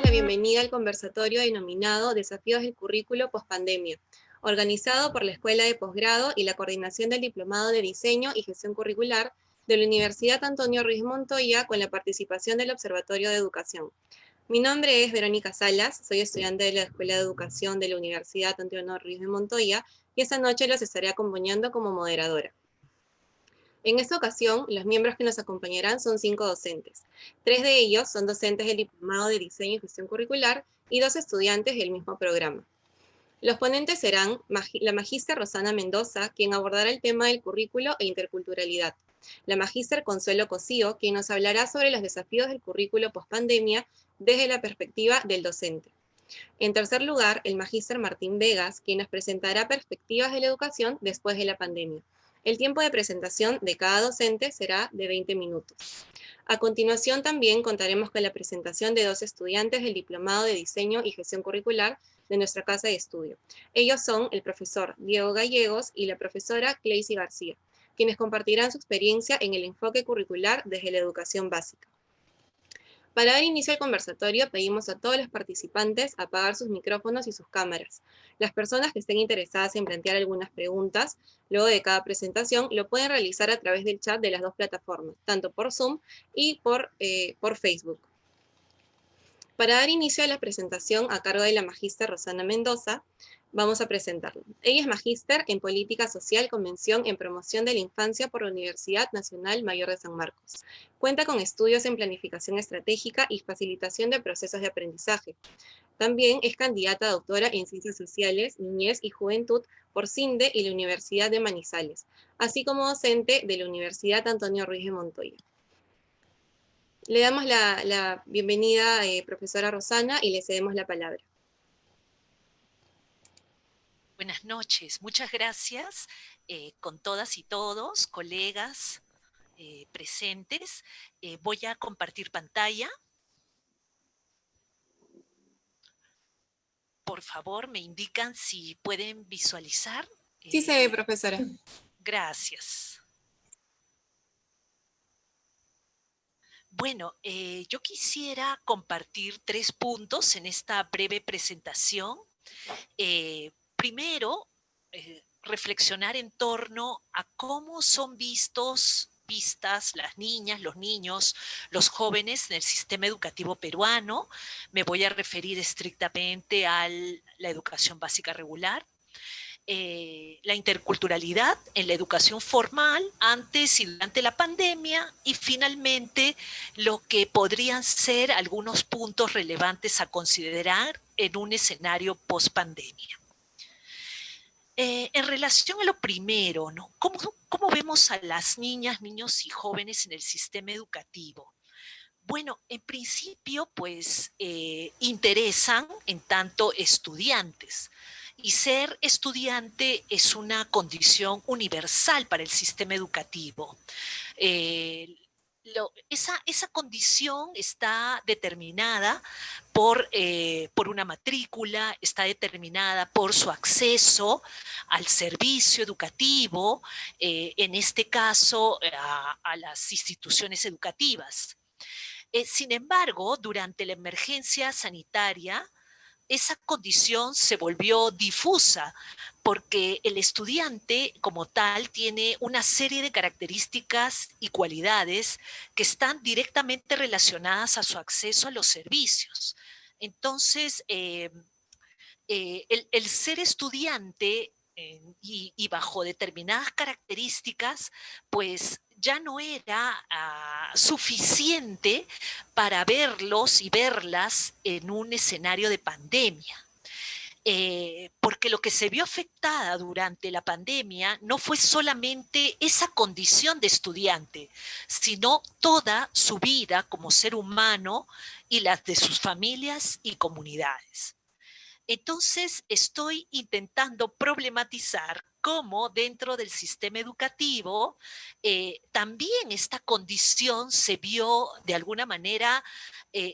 La bienvenida al conversatorio denominado Desafíos del Currículo Postpandemia, organizado por la Escuela de Posgrado y la Coordinación del Diplomado de Diseño y Gestión Curricular de la Universidad Antonio Ruiz Montoya, con la participación del Observatorio de Educación. Mi nombre es Verónica Salas, soy estudiante de la Escuela de Educación de la Universidad Antonio Ruiz de Montoya y esta noche los estaré acompañando como moderadora. En esta ocasión, los miembros que nos acompañarán son 5 docentes. 3 de ellos son docentes del Diplomado de Diseño y Gestión Curricular y 2 estudiantes del mismo programa. Los ponentes serán la magíster Rosana Mendoza, quien abordará el tema del currículo e interculturalidad. La magíster Consuelo Cosío, quien nos hablará sobre los desafíos del currículo pospandemia desde la perspectiva del docente. En tercer lugar, el magíster Martín Vegas, quien nos presentará perspectivas de la educación después de la pandemia. El tiempo de presentación de cada docente será de 20 minutos. A continuación también contaremos con la presentación de 2 estudiantes del Diplomado de Diseño y Gestión Curricular de nuestra casa de estudio. Ellos son el profesor Diego Gallegos y la profesora Cleisy García, quienes compartirán su experiencia en el enfoque curricular desde la educación básica. Para dar inicio al conversatorio, pedimos a todos los participantes apagar sus micrófonos y sus cámaras. Las personas que estén interesadas en plantear algunas preguntas luego de cada presentación lo pueden realizar a través del chat de las 2 plataformas, tanto por Zoom y por Facebook. Para dar inicio a la presentación a cargo de la magíster Rosana Mendoza, vamos a presentarla. Ella es magíster en Política Social con mención en Promoción de la Infancia por la Universidad Nacional Mayor de San Marcos. Cuenta con estudios en Planificación Estratégica y Facilitación de Procesos de Aprendizaje. También es candidata a doctora en Ciencias Sociales, Niñez y Juventud por CINDE y la Universidad de Manizales, así como docente de la Universidad Antonio Ruiz de Montoya. Le damos la bienvenida, profesora Rosana, y le cedemos la palabra. Buenas noches, muchas gracias con todas y todos, colegas presentes. Voy a compartir pantalla. Por favor, me indican si pueden visualizar. Sí se ve, profesora. Gracias. Bueno, yo quisiera compartir 3 puntos en esta breve presentación. Primero, reflexionar en torno a cómo son vistas las niñas, los niños, los jóvenes en el sistema educativo peruano. Me voy a referir estrictamente a la educación básica regular. La interculturalidad en la educación formal antes y durante la pandemia, y finalmente lo que podrían ser algunos puntos relevantes a considerar en un escenario post-pandemia. En relación a lo primero, ¿no? ¿Cómo vemos a las niñas, niños y jóvenes en el sistema educativo? Bueno, en principio, pues, interesan en tanto estudiantes. Y ser estudiante es una condición universal para el sistema educativo. Esa condición está determinada por una matrícula, está determinada por su acceso al servicio educativo, en este caso a las instituciones educativas. Sin embargo, durante la emergencia sanitaria, esa condición se volvió difusa porque el estudiante como tal tiene una serie de características y cualidades que están directamente relacionadas a su acceso a los servicios. Entonces, el ser estudiante y bajo determinadas características, pues ya no era suficiente para verlos y verlas en un escenario de pandemia. Porque lo que se vio afectada durante la pandemia no fue solamente esa condición de estudiante, sino toda su vida como ser humano y las de sus familias y comunidades. Entonces, estoy intentando problematizar cómo dentro del sistema educativo también esta condición se vio de alguna manera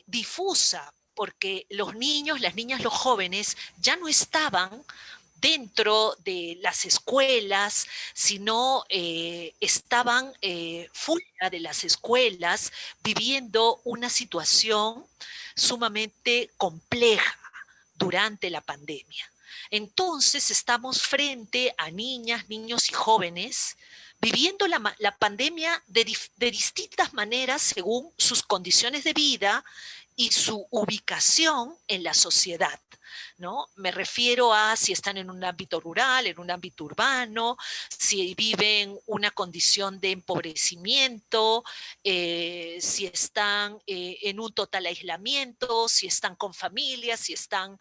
difusa, porque los niños, las niñas, los jóvenes ya no estaban dentro de las escuelas, sino estaban fuera de las escuelas viviendo una situación sumamente compleja durante la pandemia. Entonces estamos frente a niñas, niños y jóvenes viviendo la pandemia de distintas maneras según sus condiciones de vida y su ubicación en la sociedad, ¿no? Me refiero a si están en un ámbito rural, en un ámbito urbano, si viven una condición de empobrecimiento, si están en un total aislamiento, si están con familia, si están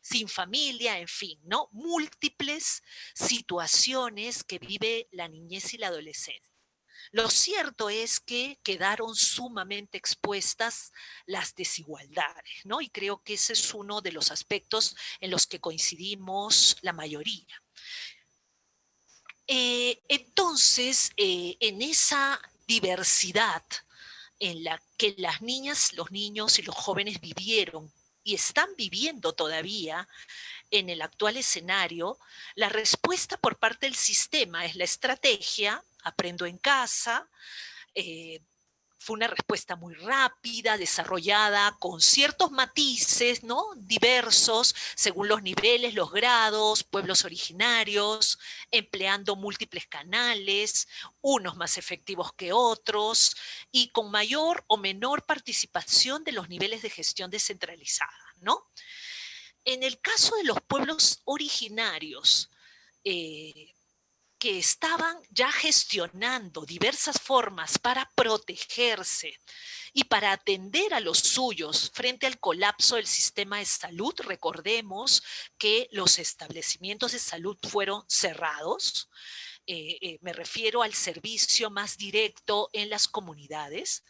sin familia, en fin, ¿no? Múltiples situaciones que vive la niñez y la adolescencia. Lo cierto es que quedaron sumamente expuestas las desigualdades, ¿no? Y creo que ese es uno de los aspectos en los que coincidimos la mayoría. Entonces, en esa diversidad en la que las niñas, los niños y los jóvenes vivieron y están viviendo todavía en el actual escenario, la respuesta por parte del sistema es la estrategia, aprendo en casa, eh, fue una respuesta muy rápida, desarrollada con ciertos matices, ¿no? Diversos, según los niveles, los grados, pueblos originarios, empleando múltiples canales, unos más efectivos que otros, y con mayor o menor participación de los niveles de gestión descentralizada, ¿no? En el caso de los pueblos originarios, que estaban ya gestionando diversas formas para protegerse y para atender a los suyos frente al colapso del sistema de salud. Recordemos que los establecimientos de salud fueron cerrados. Me refiero al servicio más directo en las comunidades.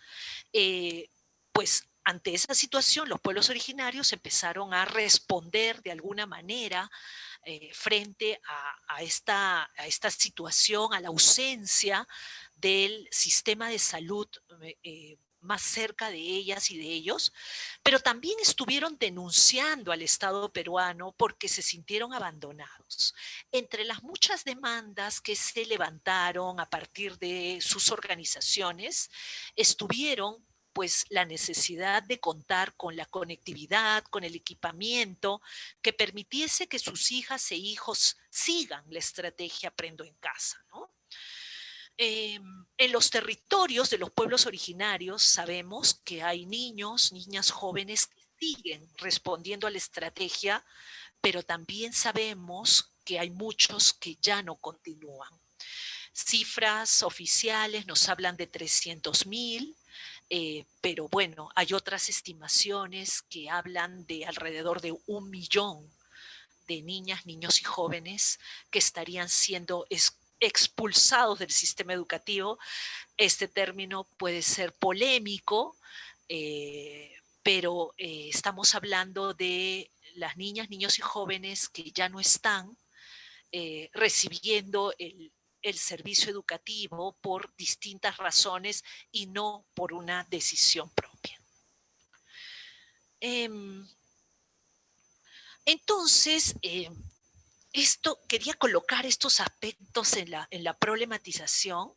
Pues ante esa situación, los pueblos originarios empezaron a responder de alguna manera frente a esta situación, a la ausencia del sistema de salud más cerca de ellas y de ellos, pero también estuvieron denunciando al Estado peruano porque se sintieron abandonados. Entre las muchas demandas que se levantaron a partir de sus organizaciones, estuvieron pues la necesidad de contar con la conectividad, con el equipamiento que permitiese que sus hijas e hijos sigan la estrategia Aprendo en Casa, ¿no? En los territorios de los pueblos originarios sabemos que hay niños, niñas jóvenes que siguen respondiendo a la estrategia, pero también sabemos que hay muchos que ya no continúan. Cifras oficiales nos hablan de 300.000, pero bueno, hay otras estimaciones que hablan de alrededor de 1 millón de niñas, niños y jóvenes que estarían siendo expulsados del sistema educativo. Este término puede ser polémico, pero estamos hablando de las niñas, niños y jóvenes que ya no están recibiendo el servicio educativo por distintas razones y no por una decisión propia. Entonces, quería colocar estos aspectos en la problematización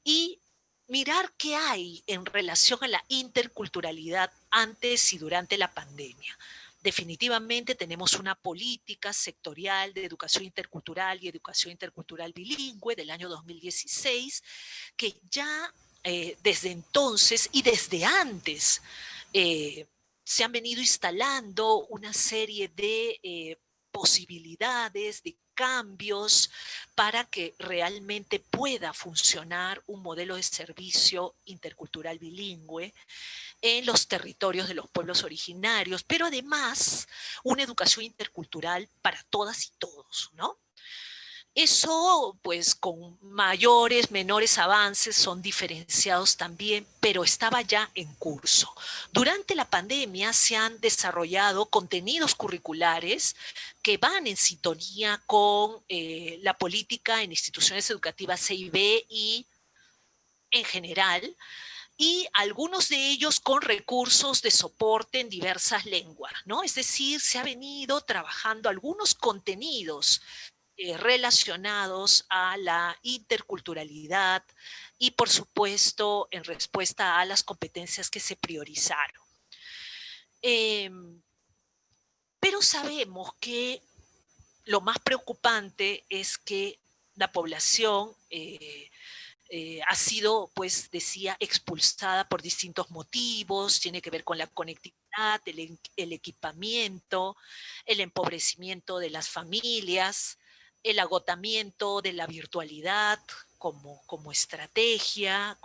y mirar qué hay en relación a la interculturalidad antes y durante la pandemia. Definitivamente tenemos una política sectorial de educación intercultural y educación intercultural bilingüe del año 2016 que ya desde entonces y desde antes se han venido instalando una serie de posibilidades, de cambios para que realmente pueda funcionar un modelo de servicio intercultural bilingüe en los territorios de los pueblos originarios, pero además una educación intercultural para todas y todos, ¿no? Eso, pues, con mayores, menores avances, son diferenciados también, pero estaba ya en curso. Durante la pandemia se han desarrollado contenidos curriculares que van en sintonía con la política en instituciones educativas CIB y en general, y algunos de ellos con recursos de soporte en diversas lenguas, ¿no? Es decir, se ha venido trabajando algunos contenidos relacionados a la interculturalidad y, por supuesto, en respuesta a las competencias que se priorizaron. Pero sabemos que lo más preocupante es que la población ha sido, pues decía, expulsada por distintos motivos, tiene que ver con la conectividad, el equipamiento, el empobrecimiento de las familias, el agotamiento de la virtualidad como estrategia,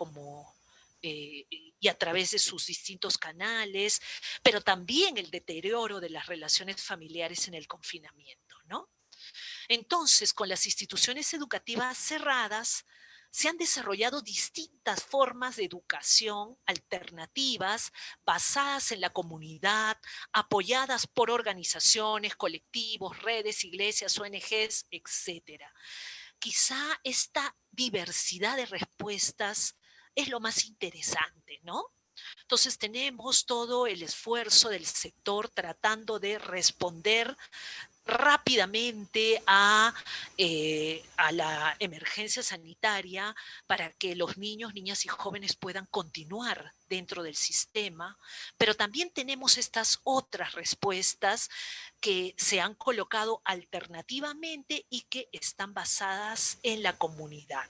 y a través de sus distintos canales, pero también el deterioro de las relaciones familiares en el confinamiento, ¿no? Entonces, con las instituciones educativas cerradas, se han desarrollado distintas formas de educación alternativas basadas en la comunidad, apoyadas por organizaciones, colectivos, redes, iglesias, ONGs, etcétera. Quizá esta diversidad de respuestas es lo más interesante, ¿no? Entonces tenemos todo el esfuerzo del sector tratando de responder rápidamente a la emergencia sanitaria para que los niños, niñas y jóvenes puedan continuar dentro del sistema, pero también tenemos estas otras respuestas que se han colocado alternativamente y que están basadas en la comunidad.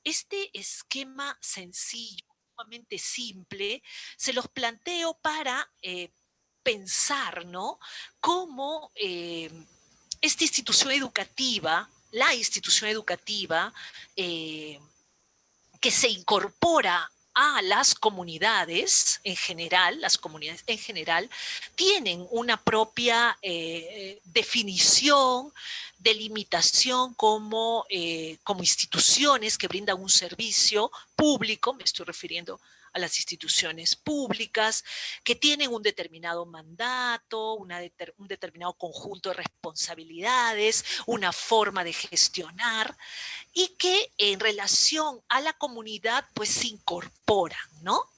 Este esquema sencillo, sumamente simple, se los planteo para pensar, ¿no? Cómo esta institución educativa, la institución educativa que se incorpora a las comunidades en general, tienen una propia definición, delimitación como instituciones que brindan un servicio público, me estoy refiriendo a las instituciones públicas, que tienen un determinado mandato, un determinado conjunto de responsabilidades, una forma de gestionar, y que en relación a la comunidad pues se incorporan, ¿no?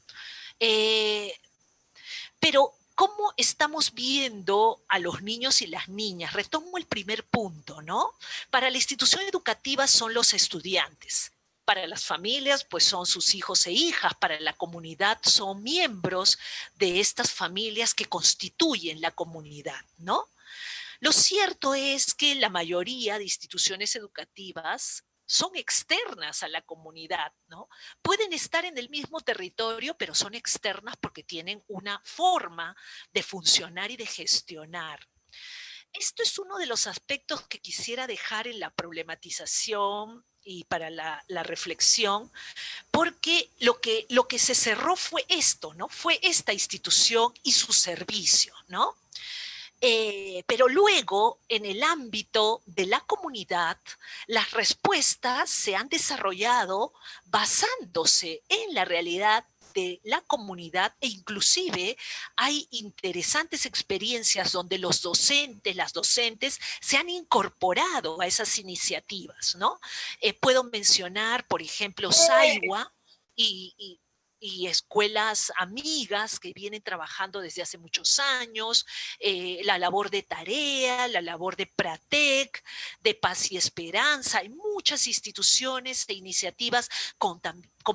Pero ¿cómo estamos viendo a los niños y las niñas? Retomo el primer punto, ¿no? Para la institución educativa son los estudiantes. Para las familias, pues son sus hijos e hijas. Para la comunidad son miembros de estas familias que constituyen la comunidad, ¿no? Lo cierto es que la mayoría de instituciones educativas son externas a la comunidad, ¿no? Pueden estar en el mismo territorio, pero son externas porque tienen una forma de funcionar y de gestionar. Esto es uno de los aspectos que quisiera dejar en la problematización y para la reflexión, porque lo que se cerró fue esto, ¿no? Fue esta institución y su servicio, ¿no? Pero luego, en el ámbito de la comunidad, las respuestas se han desarrollado basándose en la realidad de la comunidad e inclusive hay interesantes experiencias donde los docentes, las docentes se han incorporado a esas iniciativas, ¿no? Puedo mencionar, por ejemplo, Saiwa y escuelas amigas que vienen trabajando desde hace muchos años, la labor de Tarea, la labor de Pratec, de Paz y Esperanza. Hay muchas instituciones e iniciativas con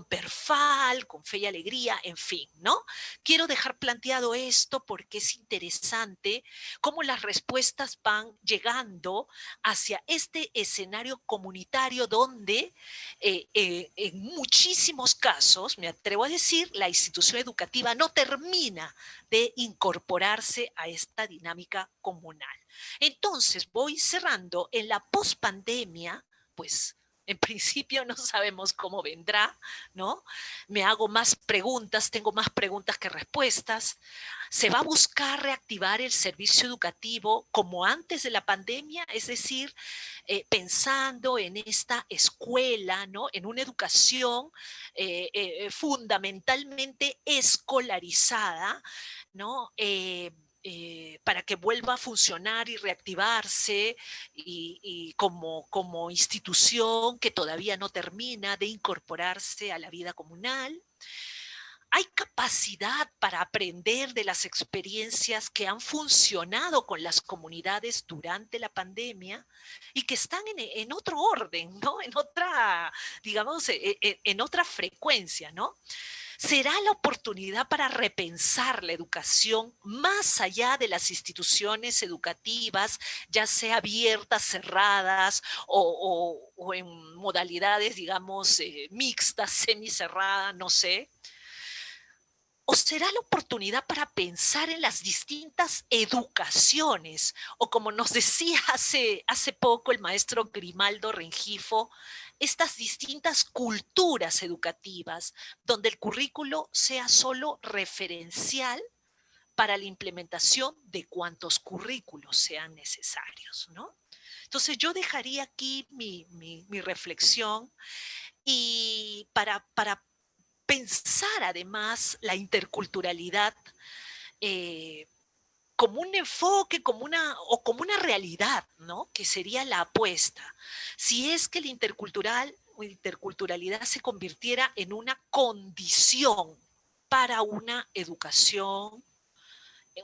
Perfal, con Fe y Alegría, en fin, ¿no? Quiero dejar planteado esto porque es interesante cómo las respuestas van llegando hacia este escenario comunitario donde en muchísimos casos, me atrevo a decir, la institución educativa no termina de incorporarse a esta dinámica comunal. Entonces, voy cerrando, en la pospandemia, pues en principio no sabemos cómo vendrá, ¿no? Me hago más preguntas, tengo más preguntas que respuestas. ¿Se va a buscar reactivar el servicio educativo como antes de la pandemia? Es decir, pensando en esta escuela, ¿no? En una educación fundamentalmente escolarizada, ¿no? para que vuelva a funcionar y reactivarse y como institución que todavía no termina de incorporarse a la vida comunal. Hay capacidad para aprender de las experiencias que han funcionado con las comunidades durante la pandemia y que están en otro orden, ¿no? En otra, digamos, en otra frecuencia, ¿no? Será la oportunidad para repensar la educación más allá de las instituciones educativas, ya sea abiertas, cerradas o en modalidades, digamos, mixtas, semicerradas, no sé. ¿O será la oportunidad para pensar en las distintas educaciones? O como nos decía hace poco el maestro Grimaldo Rengifo, estas distintas culturas educativas, donde el currículo sea solo referencial para la implementación de cuantos currículos sean necesarios, ¿no? Entonces yo dejaría aquí mi reflexión y para pensar además la interculturalidad eh, como un enfoque, como una realidad, ¿no? Que sería la apuesta. Si es que la interculturalidad se convirtiera en una condición para una educación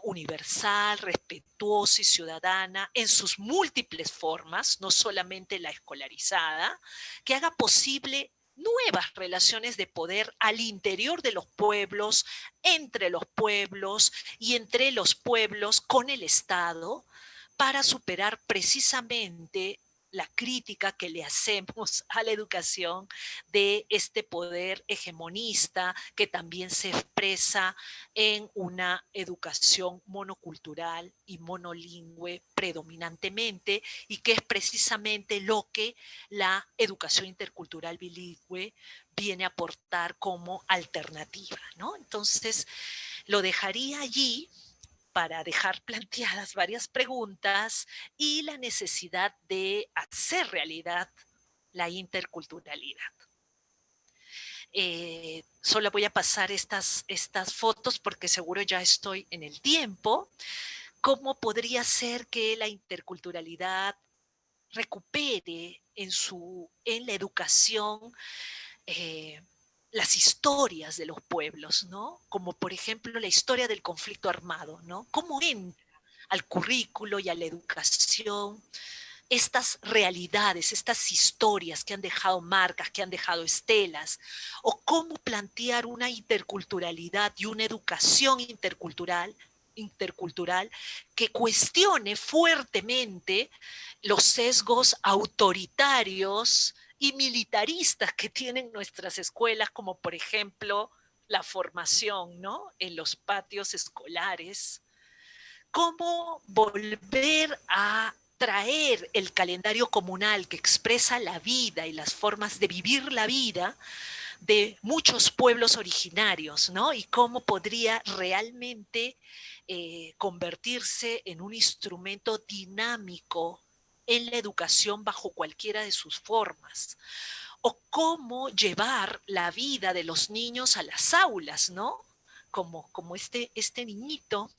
universal, respetuosa y ciudadana en sus múltiples formas, no solamente la escolarizada, que haga posible nuevas relaciones de poder al interior de los pueblos, entre los pueblos y entre los pueblos con el Estado, para superar precisamente la crítica que le hacemos a la educación de este poder hegemonista que también se expresa en una educación monocultural y monolingüe predominantemente y que es precisamente lo que la educación intercultural bilingüe viene a aportar como alternativa, ¿no? Entonces, lo dejaría allí para dejar planteadas varias preguntas y la necesidad de hacer realidad la interculturalidad. Solo voy a pasar estas fotos porque seguro ya estoy en el tiempo. ¿Cómo podría ser que la interculturalidad recupere en la educación eh, las historias de los pueblos, ¿no? Como por ejemplo la historia del conflicto armado, ¿no? ¿Cómo entra al currículo y a la educación estas realidades, estas historias que han dejado marcas, que han dejado estelas, o cómo plantear una interculturalidad y una educación intercultural que cuestione fuertemente los sesgos autoritarios y militaristas que tienen nuestras escuelas, como por ejemplo la formación, ¿no? En los patios escolares. ¿Cómo volver a traer el calendario comunal que expresa la vida y las formas de vivir la vida de muchos pueblos originarios, ¿no? Y cómo podría realmente convertirse en un instrumento dinámico en la educación bajo cualquiera de sus formas? O cómo llevar la vida de los niños a las aulas, ¿no? Como este niñito,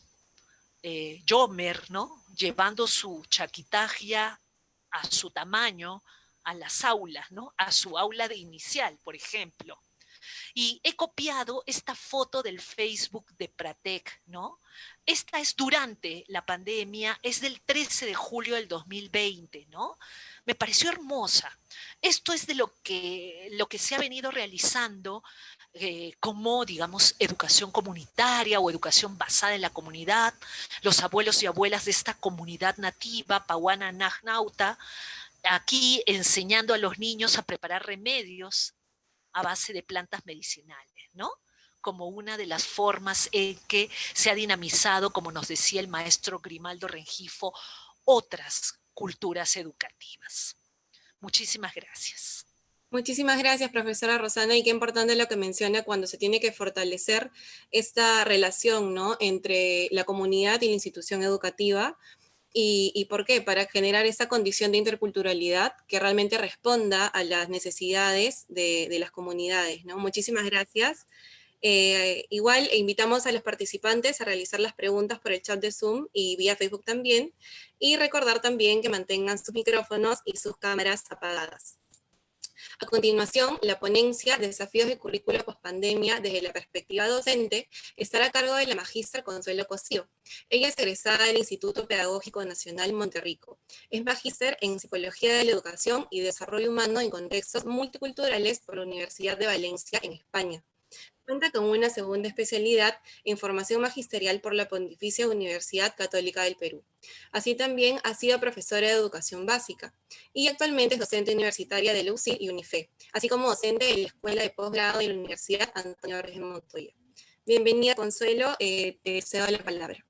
Yomer, ¿no? Llevando su chaquitagia a su tamaño a las aulas, ¿no? A su aula de inicial, por ejemplo. Y he copiado esta foto del Facebook de Pratec, ¿no? Esta es durante la pandemia, es del 13 de julio del 2020, ¿no? Me pareció hermosa. Esto es de lo que se ha venido realizando como, digamos, educación comunitaria o educación basada en la comunidad. Los abuelos y abuelas de esta comunidad nativa, Pawana Nahnauta, aquí enseñando a los niños a preparar remedios a base de plantas medicinales, ¿no? Como una de las formas en que se ha dinamizado, como nos decía el maestro Grimaldo Rengifo, otras culturas educativas. Muchísimas gracias. Muchísimas gracias, profesora Rosana, y qué importante lo que menciona cuando se tiene que fortalecer esta relación, ¿no? Entre la comunidad y la institución educativa. ¿Y por qué? Para generar esa condición de interculturalidad que realmente responda a las necesidades de las comunidades, ¿no? Muchísimas gracias. Igual invitamos a los participantes a realizar las preguntas por el chat de Zoom y vía Facebook también, y recordar también que mantengan sus micrófonos y sus cámaras apagadas. A continuación, la ponencia Desafíos de currículo pospandemia desde la perspectiva docente estará a cargo de la magíster Consuelo Cosío. Ella es egresada del Instituto Pedagógico Nacional Monterrico. Es magíster en Psicología de la Educación y Desarrollo Humano en Contextos Multiculturales por la Universidad de Valencia, en España. Cuenta con una segunda especialidad en formación magisterial por la Pontificia Universidad Católica del Perú. Así también ha sido profesora de educación básica y actualmente es docente universitaria de la UCI y UNIFE, así como docente de la Escuela de Posgrado de la Universidad Antonio Reyes Montoya. Bienvenida, Consuelo, te cedo la palabra.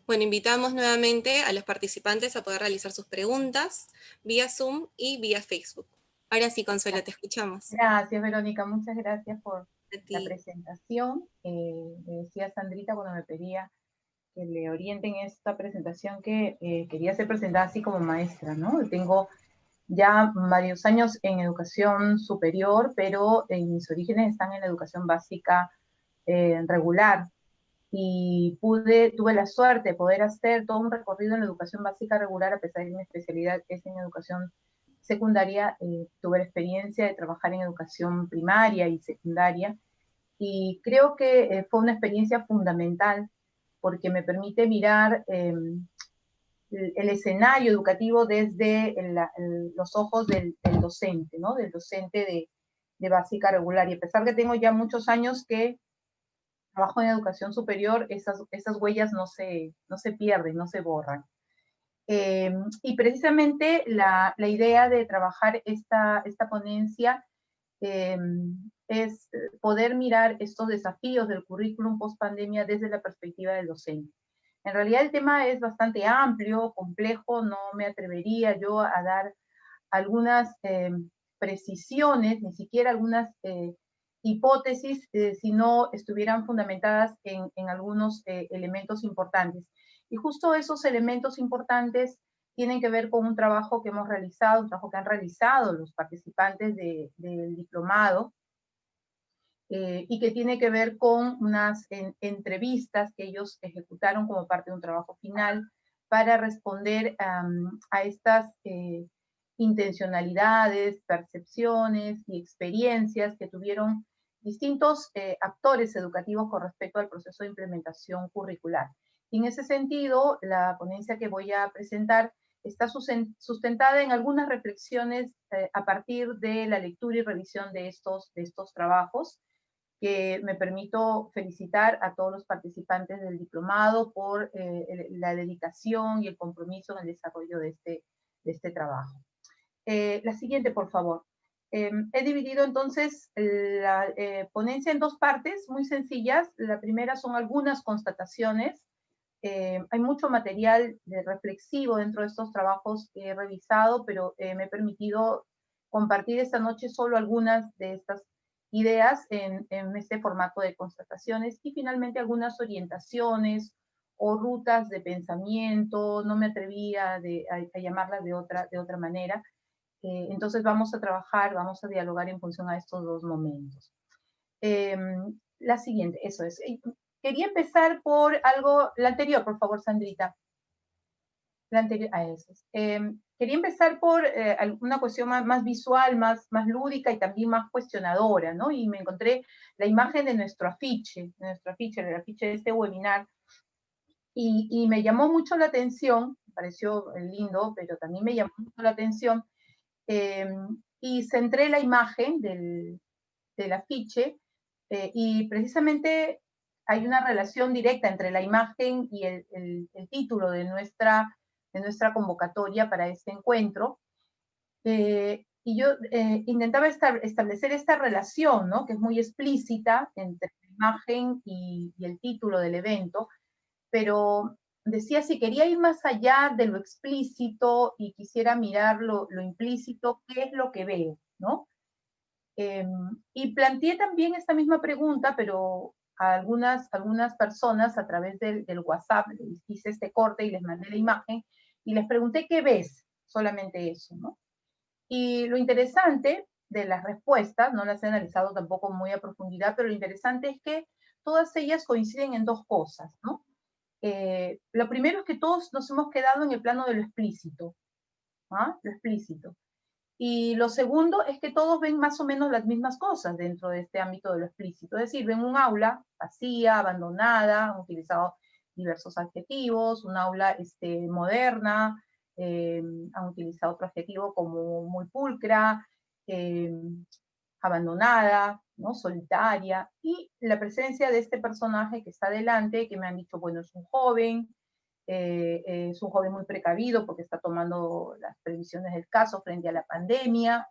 Bueno, invitamos nuevamente a los participantes a poder realizar sus preguntas vía Zoom y vía Facebook. Ahora sí, Consuelo, te escuchamos. Gracias, Verónica. Muchas gracias por A la ti. presentación. Me decía Sandrita cuando me pedía que le orienten esta presentación que quería ser presentada así como maestra, ¿no? Tengo ya varios años en educación superior, pero mis orígenes están en la educación básica regular. Y tuve la suerte de poder hacer todo un recorrido en la educación básica regular, a pesar de que mi especialidad es en educación secundaria. Tuve la experiencia de trabajar en educación primaria y secundaria, y creo que fue una experiencia fundamental porque me permite mirar el escenario educativo desde los ojos del docente, ¿no? Del docente de básica regular. Y a pesar que tengo ya muchos años que trabajo en educación superior, esas huellas no se pierden, no se borran. Y precisamente la idea de trabajar esta ponencia es poder mirar estos desafíos del currículum post-pandemia desde la perspectiva del docente. En realidad el tema es bastante amplio, complejo, no me atrevería yo a dar algunas precisiones, ni siquiera algunas hipótesis, si no estuvieran fundamentadas en algunos elementos importantes. Y justo esos elementos importantes tienen que ver con un trabajo que hemos realizado, un trabajo que han realizado los participantes del diplomado, y que tiene que ver con unas entrevistas que ellos ejecutaron como parte de un trabajo final para responder a estas intencionalidades, percepciones y experiencias que tuvieron distintos actores educativos con respecto al proceso de implementación curricular. Y en ese sentido, la ponencia que voy a presentar está sustentada en algunas reflexiones a partir de la lectura y revisión de estos trabajos, que me permito felicitar a todos los participantes del diplomado por la dedicación y el compromiso en el desarrollo de este trabajo. La siguiente, por favor. He dividido entonces la ponencia en dos partes muy sencillas. La primera son algunas constataciones. Hay mucho material reflexivo dentro de estos trabajos que he revisado, pero me he permitido compartir esta noche solo algunas de estas ideas en este formato de constataciones, y finalmente algunas orientaciones o rutas de pensamiento. No me atrevía a llamarlas de otra manera. Entonces vamos a trabajar, vamos a dialogar en función a estos dos momentos. La siguiente, eso es. Quería empezar por algo, la anterior, por favor, Sandrita. La anterior, a eso. Quería empezar por una cuestión más visual, más lúdica y también más cuestionadora, ¿no? Y me encontré la imagen de nuestro afiche, el afiche de este webinar, y me llamó mucho la atención, me pareció lindo, pero también me llamó mucho la atención, y centré la imagen del afiche, y precisamente hay una relación directa entre la imagen y el título de nuestra convocatoria para este encuentro. Y yo intentaba establecer esta relación, ¿no?, que es muy explícita entre la imagen y el título del evento, pero decía, si quería ir más allá de lo explícito y quisiera mirar lo implícito, ¿qué es lo que veo?, ¿no? Y planteé también esta misma pregunta, pero a algunas personas a través del WhatsApp, les hice este corte y les mandé la imagen, y les pregunté qué ves, solamente eso, ¿no? Y lo interesante de las respuestas, no las he analizado tampoco muy a profundidad, pero lo interesante es que todas ellas coinciden en dos cosas, ¿no? Lo primero es que todos nos hemos quedado en el plano de lo explícito, ¿ah? Lo explícito. Y lo segundo es que todos ven más o menos las mismas cosas dentro de este ámbito de lo explícito. Es decir, ven un aula vacía, abandonada, han utilizado diversos adjetivos, un aula moderna, han utilizado otro adjetivo como muy pulcra, eh, abandonada, ¿no? Solitaria, y la presencia de este personaje que está delante, que me han dicho, bueno, es un joven muy precavido porque está tomando las previsiones del caso frente a la pandemia,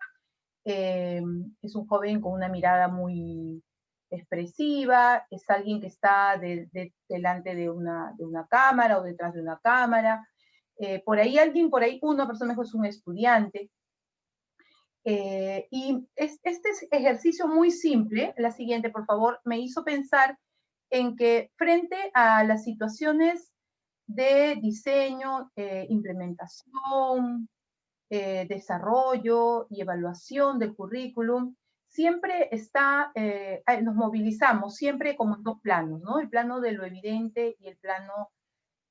es un joven con una mirada muy expresiva, es alguien que está delante de una cámara o detrás de una cámara, por ahí una persona mejor es un estudiante, y este ejercicio muy simple, la siguiente por favor, me hizo pensar en que frente a las situaciones de diseño, implementación, desarrollo y evaluación del currículum, siempre nos movilizamos siempre como en dos planos, ¿no? El plano de lo evidente y el plano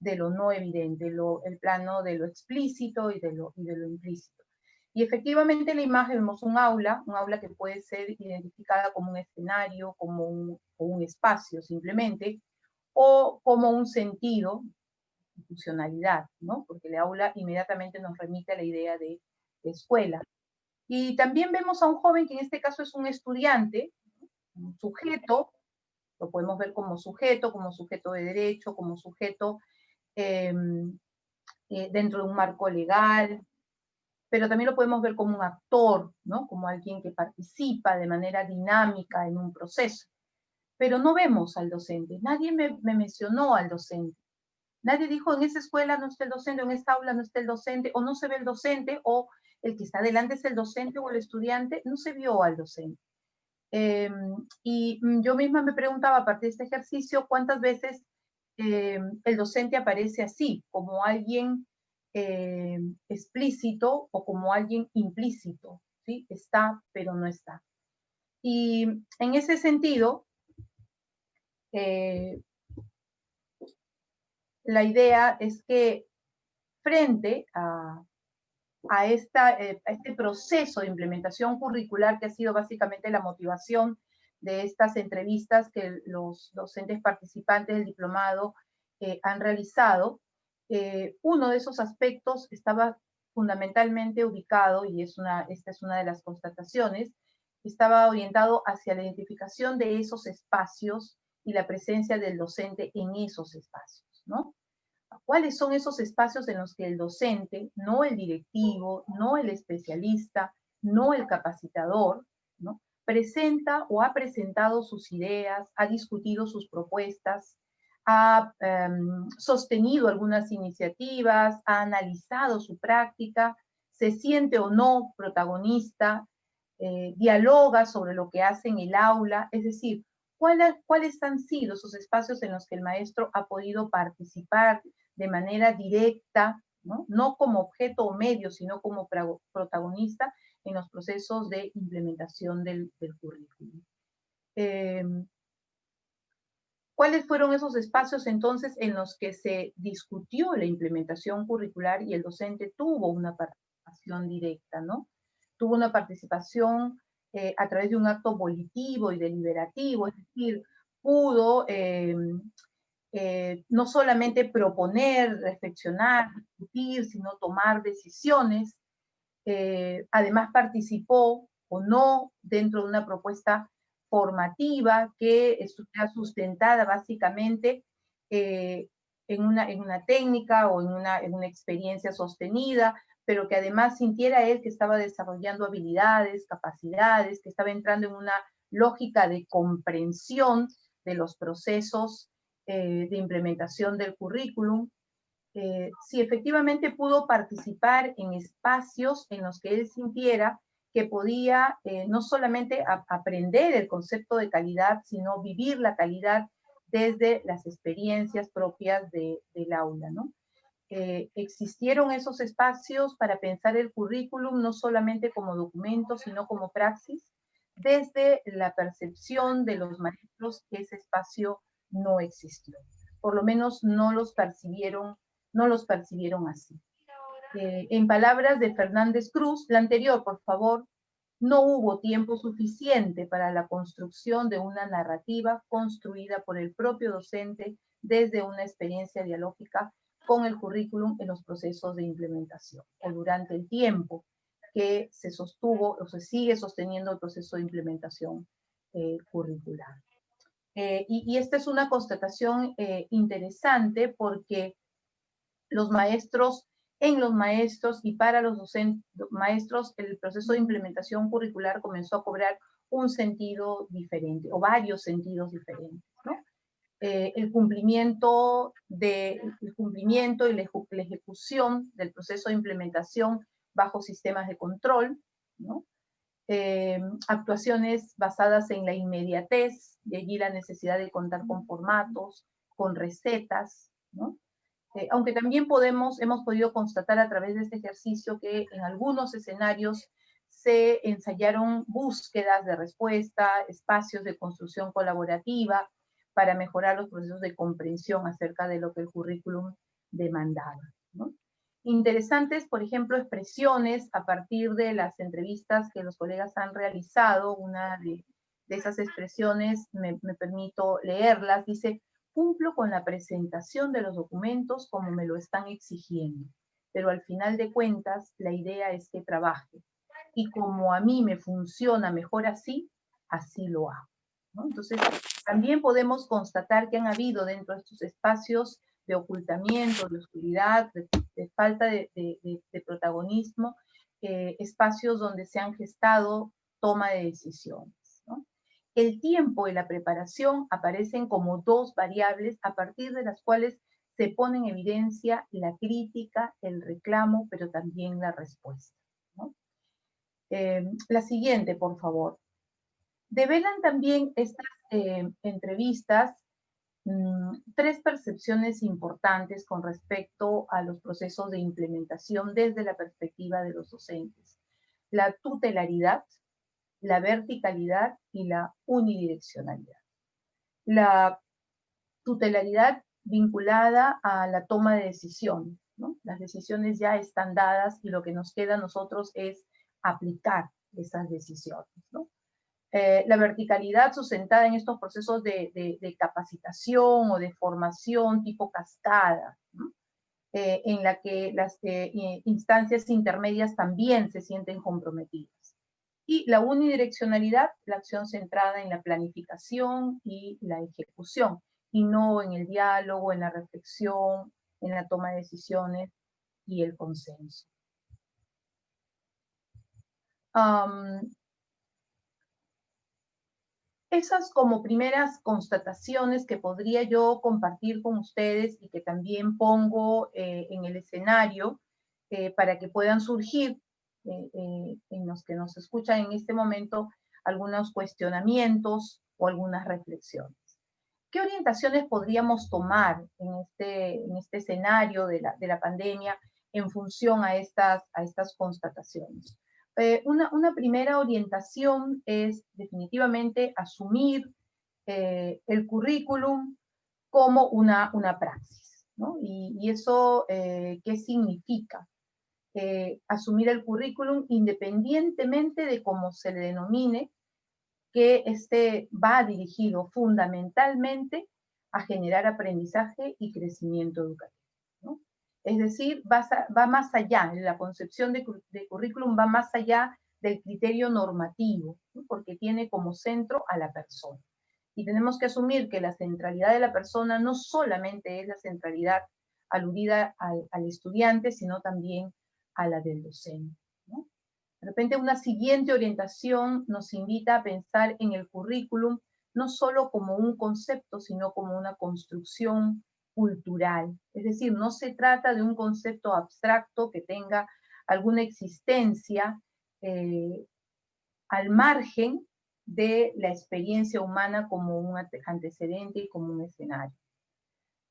de lo no evidente, el plano de lo explícito y de lo implícito. Y efectivamente en la imagen vemos un aula que puede ser identificada como un escenario, como un espacio simplemente, o como un sentido, funcionalidad, ¿no? Porque el aula inmediatamente nos remite a la idea de escuela. Y también vemos a un joven que en este caso es un estudiante, un sujeto, lo podemos ver como sujeto de derecho, como sujeto dentro de un marco legal, pero también lo podemos ver como un actor, ¿no? Como alguien que participa de manera dinámica en un proceso. Pero no vemos al docente, nadie me mencionó al docente. Nadie dijo, en esa escuela no está el docente, o en esta aula no está el docente, o no se ve el docente, o el que está delante es el docente o el estudiante, no se vio al docente. Y yo misma me preguntaba, a partir de este ejercicio, cuántas veces el docente aparece así, como alguien explícito o como alguien implícito, ¿sí? Está, pero no está. Y en ese sentido, la idea es que frente a este proceso de implementación curricular que ha sido básicamente la motivación de estas entrevistas que los docentes participantes del diplomado han realizado, uno de esos aspectos estaba fundamentalmente ubicado, y esta es una de las constataciones, estaba orientado hacia la identificación de esos espacios y la presencia del docente en esos espacios, ¿no? ¿Cuáles son esos espacios en los que el docente, no el directivo, no el especialista, no el capacitador, ¿no? presenta o ha presentado sus ideas, ha discutido sus propuestas, ha sostenido algunas iniciativas, ha analizado su práctica, se siente o no protagonista, dialoga sobre lo que hace en el aula, es decir, ¿cuáles han sido esos espacios en los que el maestro ha podido participar de manera directa, no como objeto o medio, sino como protagonista en los procesos de implementación del currículum? ¿Cuáles fueron esos espacios entonces en los que se discutió la implementación curricular y el docente tuvo una participación directa, ¿no? Tuvo una participación a través de un acto volitivo y deliberativo, es decir, pudo no solamente proponer, reflexionar, discutir, sino tomar decisiones. Además participó o no dentro de una propuesta formativa que está sustentada básicamente en una técnica o en una experiencia sostenida, pero que además sintiera él que estaba desarrollando habilidades, capacidades, que estaba entrando en una lógica de comprensión de los procesos de implementación del currículum, si efectivamente pudo participar en espacios en los que él sintiera que podía no solamente aprender el concepto de calidad, sino vivir la calidad desde las experiencias propias del aula, ¿no? Existieron esos espacios para pensar el currículum no solamente como documento, sino como praxis, desde la percepción de los maestros que ese espacio no existió. Por lo menos no los percibieron así. En palabras de Fernández Cruz, la anterior, por favor, no hubo tiempo suficiente para la construcción de una narrativa construida por el propio docente desde una experiencia dialógica con el currículum en los procesos de implementación, o durante el tiempo que se sostuvo o se sigue sosteniendo el proceso de implementación curricular. Y esta es una constatación interesante porque los maestros, en los maestros y para los maestros, el proceso de implementación curricular comenzó a cobrar un sentido diferente, o varios sentidos diferentes, ¿no? El cumplimiento y la ejecución del proceso de implementación bajo sistemas de control, ¿no? Actuaciones basadas en la inmediatez, de allí la necesidad de contar con formatos, con recetas, ¿no? Aunque también hemos podido constatar a través de este ejercicio que en algunos escenarios se ensayaron búsquedas de respuesta, espacios de construcción colaborativa para mejorar los procesos de comprensión acerca de lo que el currículum demandaba, ¿no? Interesantes, por ejemplo, expresiones a partir de las entrevistas que los colegas han realizado. Una de esas expresiones, me permito leerlas, dice: cumplo con la presentación de los documentos como me lo están exigiendo, pero al final de cuentas la idea es que trabaje. Y como a mí me funciona mejor así, así lo hago, ¿no? Entonces, también podemos constatar que han habido dentro de estos espacios de ocultamiento, de oscuridad, de falta de protagonismo, espacios donde se han gestado toma de decisiones, ¿no? El tiempo y la preparación aparecen como dos variables a partir de las cuales se pone en evidencia la crítica, el reclamo, pero también la respuesta, ¿no? La siguiente, por favor. Develan también estas entrevistas tres percepciones importantes con respecto a los procesos de implementación desde la perspectiva de los docentes: la tutelaridad, la verticalidad y la unidireccionalidad. La tutelaridad vinculada a la toma de decisiones, ¿no? Las decisiones ya están dadas y lo que nos queda a nosotros es aplicar esas decisiones, ¿no? La verticalidad sustentada en estos procesos de capacitación o de formación tipo cascada, ¿no? En la que las instancias intermedias también se sienten comprometidas. Y la unidireccionalidad, la acción centrada en la planificación y la ejecución, y no en el diálogo, en la reflexión, en la toma de decisiones y el consenso. Esas como primeras constataciones que podría yo compartir con ustedes y que también pongo en el escenario para que puedan surgir en los que nos escuchan en este momento algunos cuestionamientos o algunas reflexiones. ¿Qué orientaciones podríamos tomar en este escenario de la pandemia en función a estas constataciones? Una primera orientación es definitivamente asumir el currículum como una praxis, ¿no? Y eso, ¿qué significa? Asumir el currículum independientemente de cómo se le denomine, que va dirigido fundamentalmente a generar aprendizaje y crecimiento educativo, ¿no? Es decir, va más allá, la concepción de currículum va más allá del criterio normativo, ¿no? Porque tiene como centro a la persona. Y tenemos que asumir que la centralidad de la persona no solamente es la centralidad aludida al estudiante, sino también a la del docente, ¿no? De repente una siguiente orientación nos invita a pensar en el currículum no solo como un concepto, sino como una construcción cultural. Es decir, no se trata de un concepto abstracto que tenga alguna existencia al margen de la experiencia humana como un antecedente y como un escenario.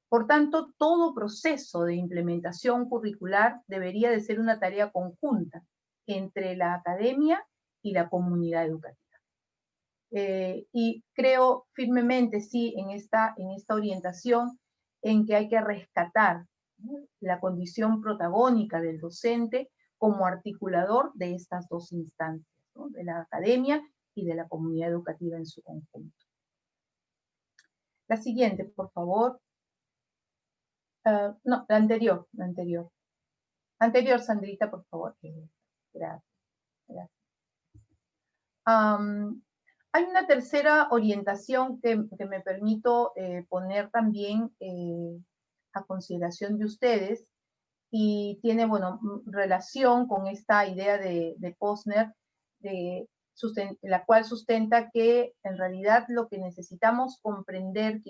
Por tanto, todo proceso de implementación curricular debería de ser una tarea conjunta entre la academia y la comunidad educativa. Y creo firmemente, sí, en esta orientación en que hay que rescatar, ¿no?, la condición protagónica del docente como articulador de estas dos instancias, ¿no?, de la academia y de la comunidad educativa en su conjunto. La siguiente, por favor. No, la anterior. Anterior, Sandrita, por favor. Gracias. Hay una tercera orientación que me permito poner también a consideración de ustedes, y tiene, bueno, relación con esta idea de Posner, la cual sustenta que en realidad lo que necesitamos comprender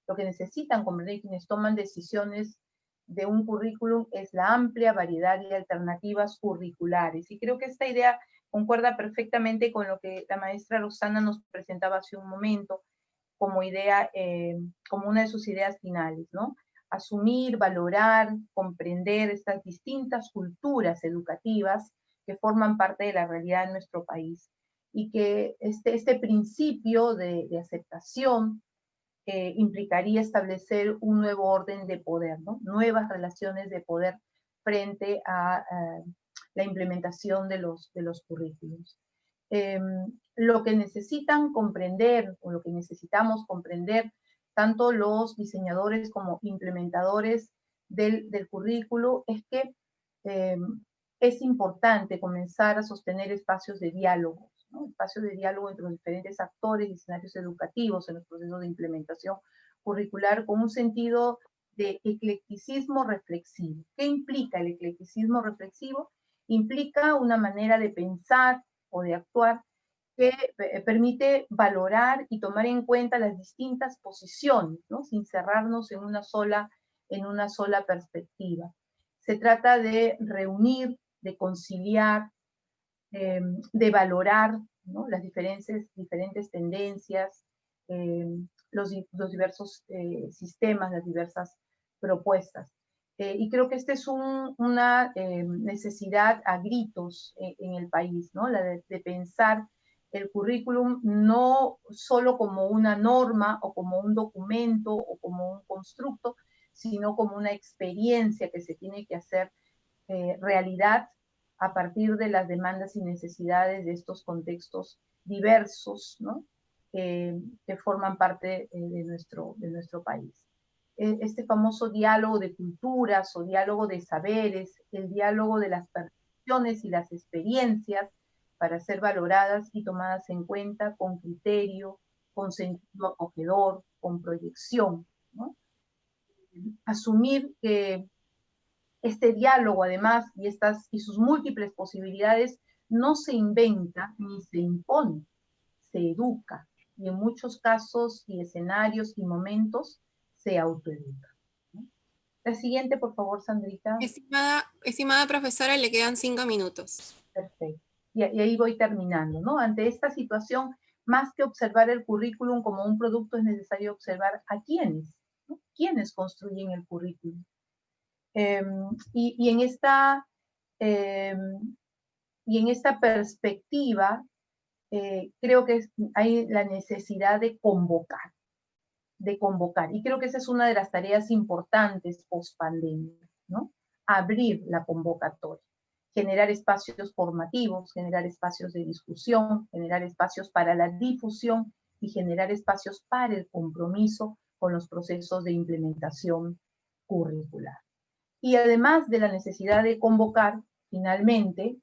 lo que necesitan comprender quienes toman decisiones de un currículum es la amplia variedad de alternativas curriculares. Y creo que esta idea concuerda perfectamente con lo que la maestra Rosana nos presentaba hace un momento como idea, como una de sus ideas finales, ¿no? Asumir, valorar, comprender estas distintas culturas educativas que forman parte de la realidad de nuestro país, y que este principio de aceptación implicaría establecer un nuevo orden de poder, ¿no?, nuevas relaciones de poder frente a la implementación de los currículos. Lo que necesitan comprender, o lo que necesitamos comprender, tanto los diseñadores como implementadores del currículo, es que es importante comenzar a sostener espacios de diálogo, ¿no?, espacios de diálogo entre los diferentes actores y escenarios educativos en los procesos de implementación curricular, con un sentido de eclecticismo reflexivo. ¿Qué implica el eclecticismo reflexivo? Implica una manera de pensar o de actuar que permite valorar y tomar en cuenta las distintas posiciones, ¿no?, sin cerrarnos en una sola perspectiva. Se trata de reunir, de conciliar, de valorar, ¿no?, las diferentes tendencias, los diversos sistemas, las diversas propuestas. Y creo que esta es una necesidad a gritos en el país, ¿no?, la de pensar el currículum no solo como una norma o como un documento o como un constructo, sino como una experiencia que se tiene que hacer realidad a partir de las demandas y necesidades de estos contextos diversos, ¿no?, que forman parte de nuestro país. Este famoso diálogo de culturas o diálogo de saberes, el diálogo de las percepciones y las experiencias para ser valoradas y tomadas en cuenta con criterio, con sentido acogedor, con proyección, ¿no? Asumir que este diálogo, además, y sus múltiples posibilidades, no se inventa ni se impone, se educa, y en muchos casos y escenarios y momentos se autoeduca, ¿no? La siguiente, por favor, Sandrita. Estimada profesora, le quedan 5 minutos. Perfecto. Y ahí voy terminando, ¿no? Ante esta situación, más que observar el currículum como un producto, es necesario observar a quiénes, ¿no?, quiénes construyen el currículum. Y en esta perspectiva, creo que hay la necesidad de convocar. Y creo que esa es una de las tareas importantes post-pandemia, ¿no? Abrir la convocatoria, generar espacios formativos, generar espacios de discusión, generar espacios para la difusión y generar espacios para el compromiso con los procesos de implementación curricular. Y además de la necesidad de convocar, finalmente,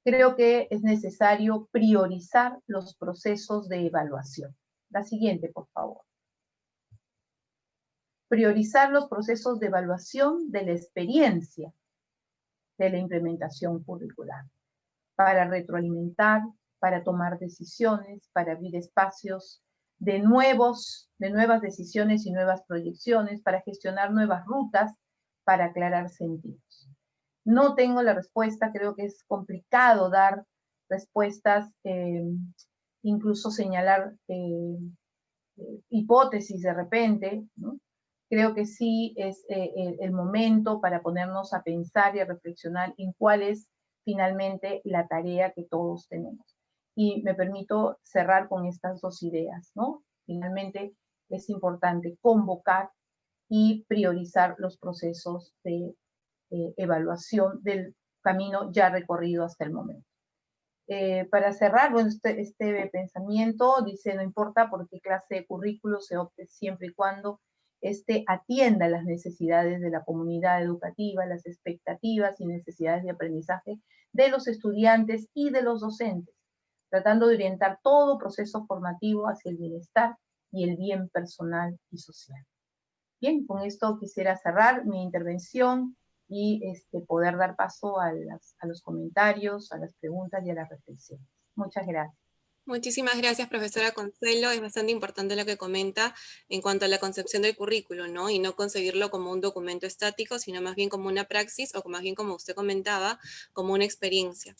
creo que es necesario priorizar los procesos de evaluación. La siguiente, por favor. Priorizar los procesos de evaluación de la experiencia de la implementación curricular, para retroalimentar, para tomar decisiones, para abrir espacios de nuevas decisiones y nuevas proyecciones, para gestionar nuevas rutas, para aclarar sentidos. No tengo la respuesta, creo que es complicado dar respuestas, incluso señalar hipótesis de repente, ¿no? Creo que sí es el momento para ponernos a pensar y a reflexionar en cuál es finalmente la tarea que todos tenemos. Y me permito cerrar con estas dos ideas, ¿no? Finalmente es importante convocar y priorizar los procesos de evaluación del camino ya recorrido hasta el momento. Para cerrar, bueno, este pensamiento dice, no importa por qué clase de currículo se opte, siempre y cuando atienda las necesidades de la comunidad educativa, las expectativas y necesidades de aprendizaje de los estudiantes y de los docentes, tratando de orientar todo proceso formativo hacia el bienestar y el bien personal y social. Bien, con esto quisiera cerrar mi intervención y poder dar paso a los comentarios, a las preguntas y a las reflexiones. Muchas gracias. Muchísimas gracias, profesora Consuelo. Es bastante importante lo que comenta en cuanto a la concepción del currículo, ¿no? Y no concebirlo como un documento estático, sino más bien como una praxis o más bien, como usted comentaba, como una experiencia.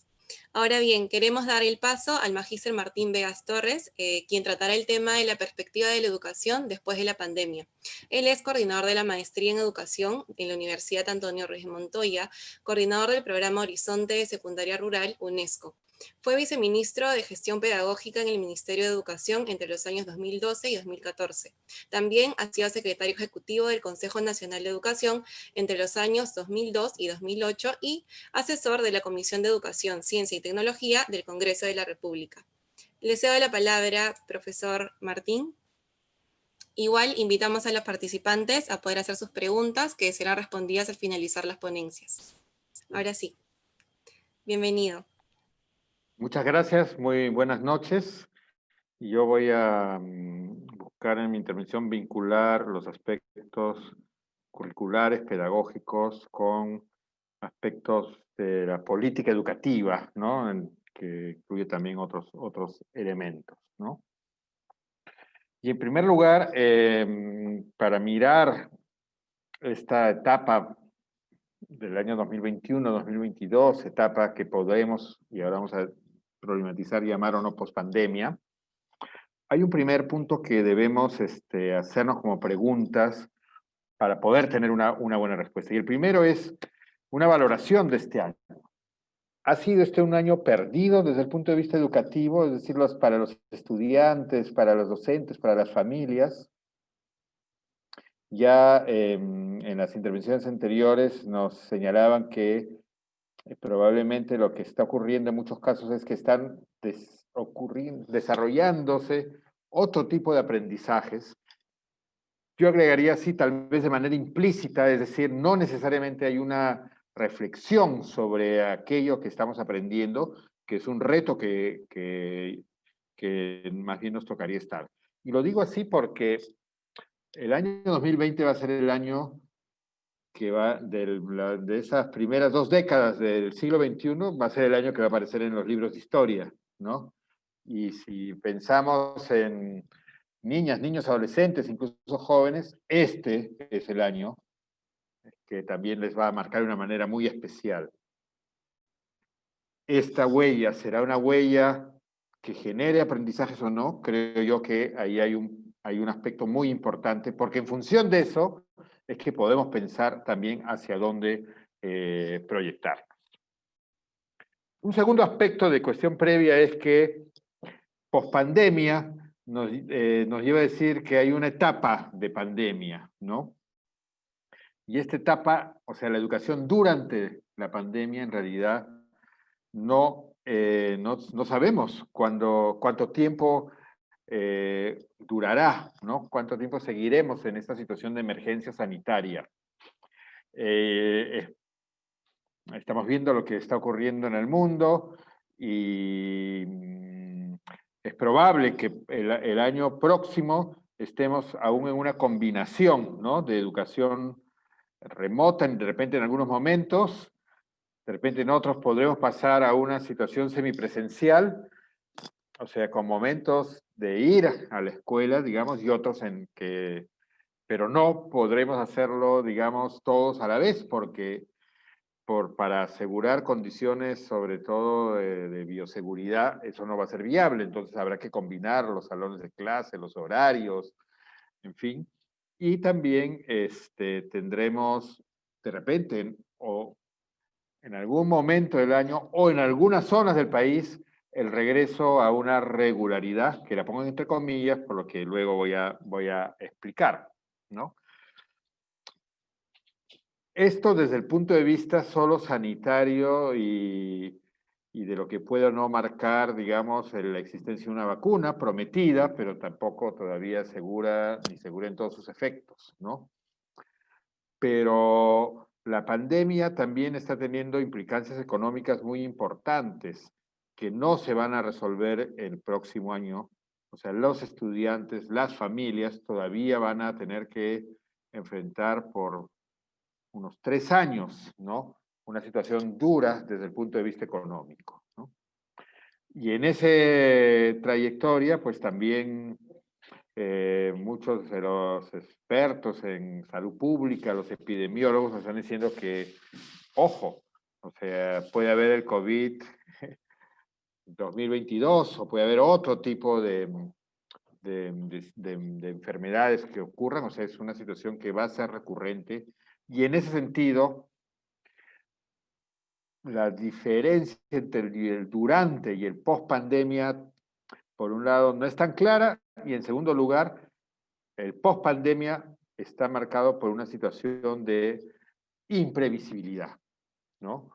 Ahora bien, queremos dar el paso al magíster Martín Vegas Torres, quien tratará el tema de la perspectiva de la educación después de la pandemia. Él es coordinador de la maestría en educación en la Universidad Antonio Ruiz de Montoya, coordinador del programa Horizonte de Secundaria Rural, UNESCO. Fue viceministro de Gestión Pedagógica en el Ministerio de Educación entre los años 2012 y 2014. También ha sido secretario ejecutivo del Consejo Nacional de Educación entre los años 2002 y 2008 y asesor de la Comisión de Educación, Ciencia y Tecnología del Congreso de la República. Le cedo la palabra, profesor Martín. Igual invitamos a los participantes a poder hacer sus preguntas, que serán respondidas al finalizar las ponencias. Ahora sí, bienvenido. Muchas gracias, muy buenas noches. Yo voy a buscar en mi intervención vincular los aspectos curriculares, pedagógicos, con aspectos de la política educativa, ¿no? Que incluye también otros elementos, ¿no? Y en primer lugar, para mirar esta etapa del año 2021-2022, etapa que podemos, y ahora vamos a problematizar, llamar o no pospandemia, hay un primer punto que debemos hacernos como preguntas para poder tener una buena respuesta. Y el primero es una valoración de este año. ¿Ha sido este un año perdido desde el punto de vista educativo, es decir, para los estudiantes, para los docentes, para las familias? Ya en las intervenciones anteriores nos señalaban que probablemente lo que está ocurriendo en muchos casos es que están desarrollándose otro tipo de aprendizajes. Yo agregaría así, tal vez de manera implícita, es decir, no necesariamente hay una reflexión sobre aquello que estamos aprendiendo, que es un reto que más bien nos tocaría estar. Y lo digo así porque el año 2020 va a ser el año que va de esas primeras 2 décadas del siglo XXI, va a ser el año que va a aparecer en los libros de historia, ¿no? Y si pensamos en niñas, niños, adolescentes, incluso jóvenes, este es el año que también les va a marcar de una manera muy especial. Esta huella será una huella que genere aprendizajes o no. Creo yo que ahí hay un aspecto muy importante, porque en función de eso es que podemos pensar también hacia dónde proyectar. Un segundo aspecto de cuestión previa es que pospandemia nos lleva a decir que hay una etapa de pandemia, ¿no? Y esta etapa, o sea, la educación durante la pandemia, en realidad no sabemos cuánto tiempo durará, ¿no? Cuánto tiempo seguiremos en esta situación de emergencia sanitaria. Estamos viendo lo que está ocurriendo en el mundo y es probable que el año próximo estemos aún en una combinación, ¿no? De educación remota, de repente en algunos momentos, de repente en otros podremos pasar a una situación semipresencial, o sea, con momentos de ir a la escuela, digamos, y otros en que, pero no podremos hacerlo, digamos, todos a la vez, porque para asegurar condiciones, sobre todo de bioseguridad, eso no va a ser viable. Entonces habrá que combinar los salones de clase, los horarios, en fin. Y también tendremos, de repente, o en algún momento del año, o en algunas zonas del país, el regreso a una regularidad, que la pongo entre comillas, por lo que luego voy a explicar, ¿no? Esto desde el punto de vista solo sanitario y de lo que pueda no marcar, digamos, la existencia de una vacuna prometida, pero tampoco todavía segura ni segura en todos sus efectos, ¿no? Pero la pandemia también está teniendo implicancias económicas muy importantes que no se van a resolver el próximo año. O sea, los estudiantes, las familias todavía van a tener que enfrentar por unos 3 años, ¿no? Una situación dura desde el punto de vista económico, ¿no? Y en esa trayectoria, pues también muchos de los expertos en salud pública, los epidemiólogos, nos están diciendo que, ojo, o sea, puede haber el COVID 2022 o puede haber otro tipo de enfermedades que ocurran, o sea, es una situación que va a ser recurrente. Y en ese sentido, la diferencia entre el durante y el post pandemia, por un lado, no es tan clara, y en segundo lugar, el post pandemia está marcado por una situación de imprevisibilidad, ¿no?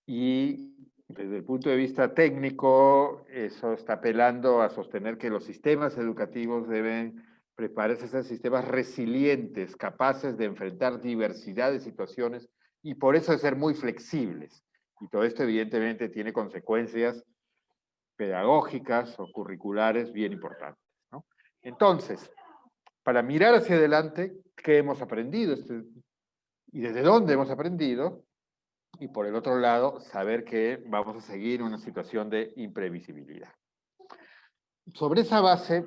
Y desde el punto de vista técnico, eso está apelando a sostener que los sistemas educativos deben prepararse a ser sistemas resilientes, capaces de enfrentar diversidad de situaciones y por eso de ser muy flexibles. Y todo esto evidentemente tiene consecuencias pedagógicas o curriculares bien importantes, ¿no? Entonces, para mirar hacia adelante, ¿qué hemos aprendido? ¿Y desde dónde hemos aprendido? Y por el otro lado, saber que vamos a seguir una situación de imprevisibilidad. Sobre esa base,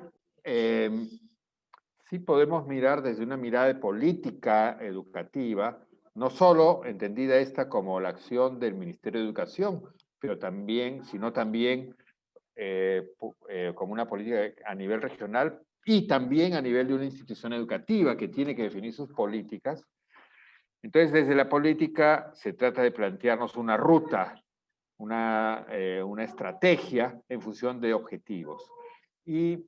sí podemos mirar desde una mirada de política educativa, no solo entendida esta como la acción del Ministerio de Educación, pero también, sino también como una política a nivel regional y también a nivel de una institución educativa que tiene que definir sus políticas. Entonces, desde la política se trata de plantearnos una ruta, una estrategia en función de objetivos. Y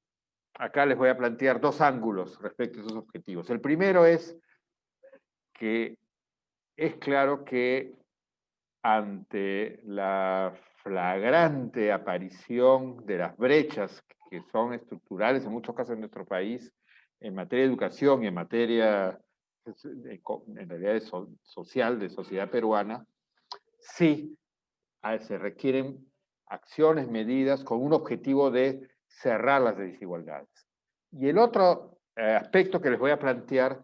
acá les voy a plantear 2 ángulos respecto a esos objetivos. El primero es que es claro que ante la flagrante aparición de las brechas que son estructurales en muchos casos en nuestro país, en materia de educación y en materia, en realidad, social, de sociedad peruana, sí se requieren acciones, medidas con un objetivo de cerrar las desigualdades. Y el otro aspecto que les voy a plantear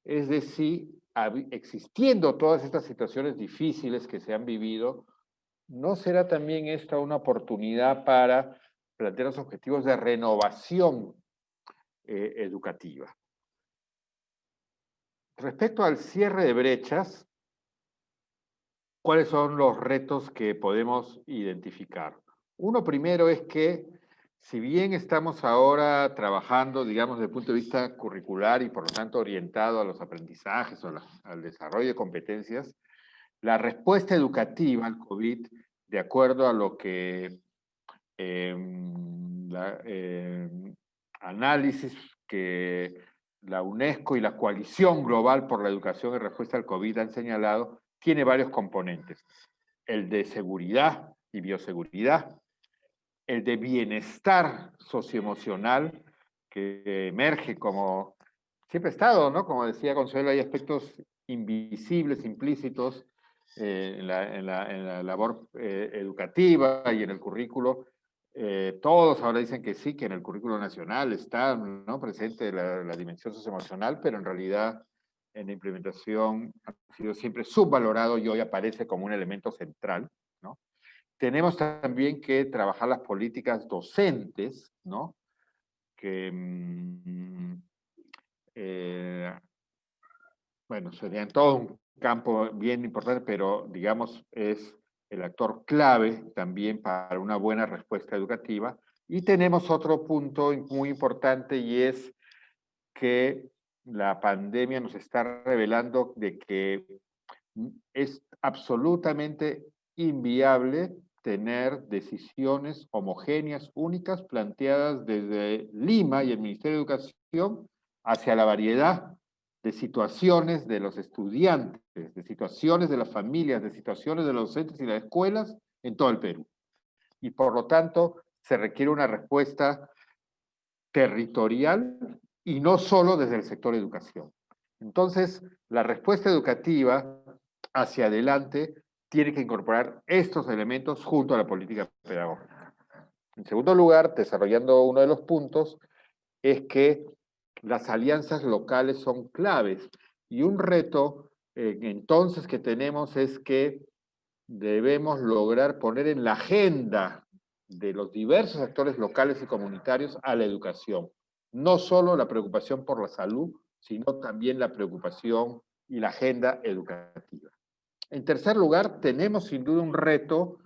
es de si, existiendo todas estas situaciones difíciles que se han vivido, ¿no será también esta una oportunidad para plantear los objetivos de renovación educativa? Respecto al cierre de brechas, ¿cuáles son los retos que podemos identificar? Uno primero es que, si bien estamos ahora trabajando, digamos, desde el punto de vista curricular y por lo tanto orientado a los aprendizajes o al desarrollo de competencias, la respuesta educativa al COVID, de acuerdo a lo que análisis que la UNESCO y la Coalición Global por la Educación en Respuesta al COVID han señalado, tiene varios componentes. El de seguridad y bioseguridad, el de bienestar socioemocional, que emerge como, siempre ha estado, ¿no? Como decía Consuelo, hay aspectos invisibles, implícitos en la labor educativa y en el currículo. Todos ahora dicen que sí, que en el currículo nacional está, ¿no?, presente la dimensión socioemocional, pero en realidad en la implementación ha sido siempre subvalorado y hoy aparece como un elemento central, ¿no? Tenemos también que trabajar las políticas docentes, ¿no? Que, bueno, serían todo campo bien importante, pero digamos es el actor clave también para una buena respuesta educativa. Y tenemos otro punto muy importante y es que la pandemia nos está revelando de que es absolutamente inviable tener decisiones homogéneas, únicas, planteadas desde Lima y el Ministerio de Educación hacia la variedad de situaciones de los estudiantes, de situaciones de las familias, de situaciones de los docentes y las escuelas en todo el Perú. Y por lo tanto, se requiere una respuesta territorial y no solo desde el sector educación. Entonces, la respuesta educativa hacia adelante tiene que incorporar estos elementos junto a la política pedagógica. En segundo lugar, desarrollando uno de los puntos, es que las alianzas locales son claves y un reto entonces que tenemos es que debemos lograr poner en la agenda de los diversos actores locales y comunitarios a la educación. No solo la preocupación por la salud, sino también la preocupación y la agenda educativa. En tercer lugar, tenemos sin duda un reto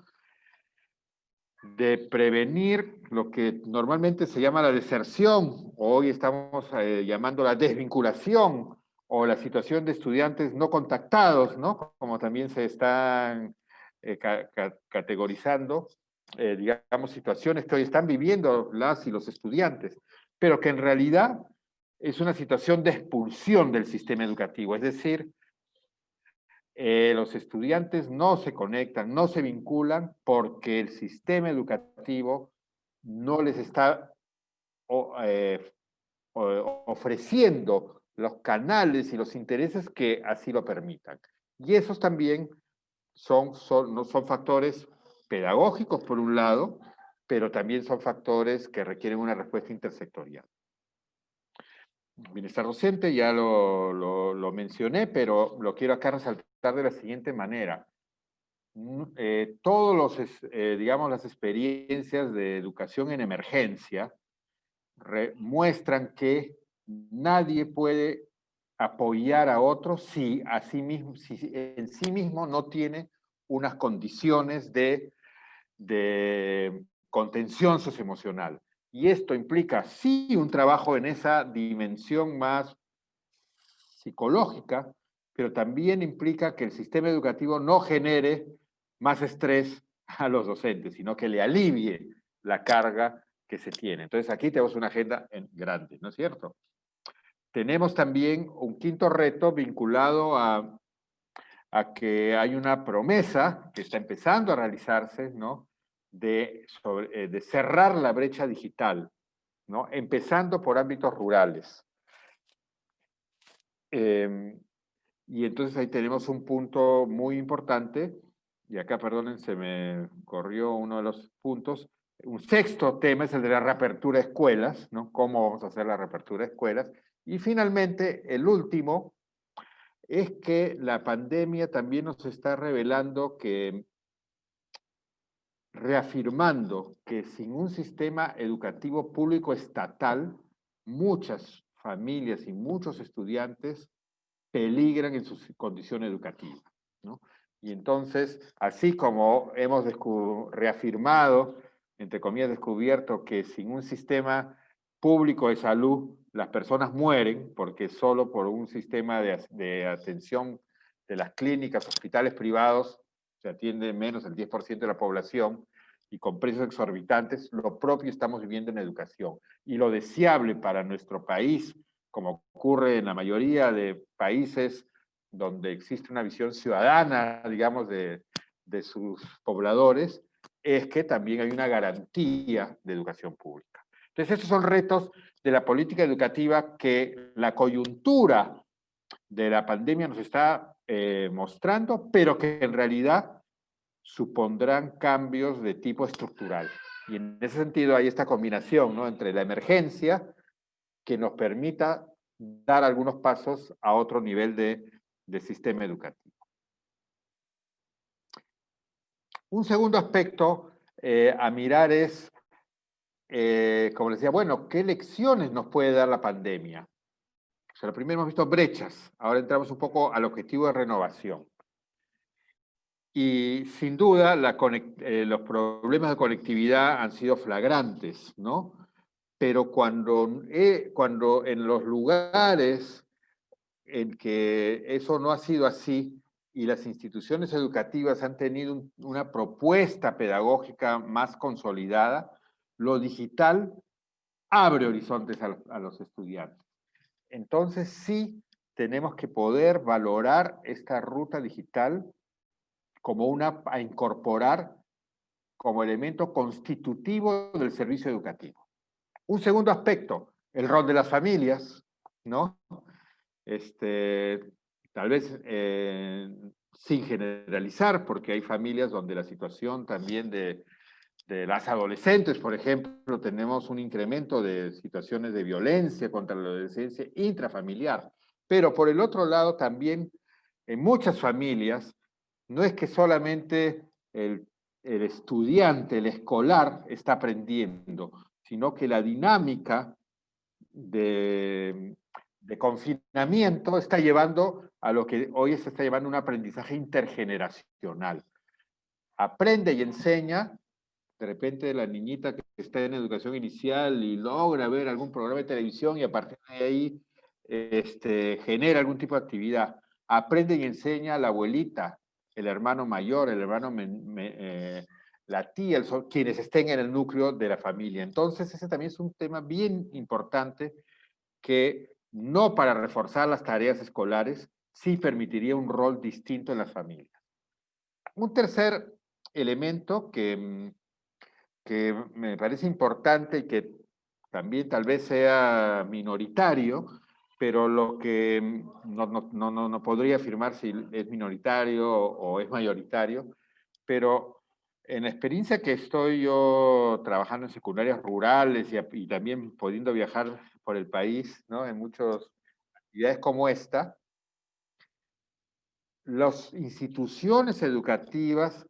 de prevenir lo que normalmente se llama la deserción, hoy estamos llamando la desvinculación, o la situación de estudiantes no contactados, ¿no? Como también se están categorizando, digamos, situaciones que hoy están viviendo las y los estudiantes, pero que en realidad es una situación de expulsión del sistema educativo, es decir, los estudiantes no se conectan, no se vinculan porque el sistema educativo no les está ofreciendo los canales y los intereses que así lo permitan. Y esos también son factores pedagógicos por un lado, pero también son factores que requieren una respuesta intersectorial. Bienestar docente, ya lo mencioné, pero lo quiero acá resaltar de la siguiente manera. Todos digamos, las experiencias de educación en emergencia muestran que nadie puede apoyar a otro si en sí mismo no tiene unas condiciones de contención socioemocional. Y esto implica, sí, un trabajo en esa dimensión más psicológica, pero también implica que el sistema educativo no genere más estrés a los docentes, sino que le alivie la carga que se tiene. Entonces aquí tenemos una agenda grande, ¿no es cierto? Tenemos también un quinto reto vinculado a que hay una promesa que está empezando a realizarse, ¿no? De cerrar la brecha digital, ¿no? Empezando por ámbitos rurales. Y entonces ahí tenemos un punto muy importante, y acá, perdonen, se me corrió uno de los puntos. Un sexto tema es el de la reapertura de escuelas, ¿no? ¿Cómo vamos a hacer la reapertura de escuelas? Y finalmente, el último, es que la pandemia también nos está revelando que, reafirmando que sin un sistema educativo público estatal, muchas familias y muchos estudiantes peligran en su condición educativa, ¿no? Y entonces, así como hemos reafirmado, entre comillas, descubierto que sin un sistema público de salud las personas mueren, porque solo por un sistema de atención de las clínicas, hospitales privados, se atiende menos del 10% de la población, y con precios exorbitantes, lo propio estamos viviendo en educación. Y lo deseable para nuestro país, como ocurre en la mayoría de países donde existe una visión ciudadana, digamos, de sus pobladores, es que también hay una garantía de educación pública. Entonces, esos son retos de la política educativa que la coyuntura de la pandemia nos está mostrando, pero que en realidad supondrán cambios de tipo estructural. Y en ese sentido hay esta combinación, ¿no?, entre la emergencia, que nos permita dar algunos pasos a otro nivel de sistema educativo. Un segundo aspecto a mirar es, como les decía, bueno, ¿qué lecciones nos puede dar la pandemia? O sea, lo primero hemos visto brechas, ahora entramos un poco al objetivo de renovación. Y sin duda los problemas de conectividad han sido flagrantes, ¿no? Pero cuando en los lugares en que eso no ha sido así y las instituciones educativas han tenido una propuesta pedagógica más consolidada, lo digital abre horizontes a los estudiantes. Entonces sí tenemos que poder valorar esta ruta digital como a incorporar como elemento constitutivo del servicio educativo. Un segundo aspecto, el rol de las familias, ¿no? Tal vez sin generalizar, porque hay familias donde la situación también de las adolescentes, por ejemplo, tenemos un incremento de situaciones de violencia contra la adolescencia intrafamiliar. Pero por el otro lado también en muchas familias no es que solamente el estudiante, el escolar está aprendiendo, sino que la dinámica de confinamiento está llevando a lo que hoy se está llevando un aprendizaje intergeneracional. Aprende y enseña, de repente la niñita que está en educación inicial y logra ver algún programa de televisión y a partir de ahí genera algún tipo de actividad. Aprende y enseña a la abuelita, el hermano mayor, el hermano la tía, quienes estén en el núcleo de la familia. Entonces, ese también es un tema bien importante que no para reforzar las tareas escolares, sí permitiría un rol distinto en las familias. Un tercer elemento que me parece importante y que también tal vez sea minoritario, pero lo que no podría afirmar si es minoritario o es mayoritario, pero en la experiencia que estoy yo trabajando en secundarias rurales y también pudiendo viajar por el país, ¿no? En muchas actividades como esta, las instituciones educativas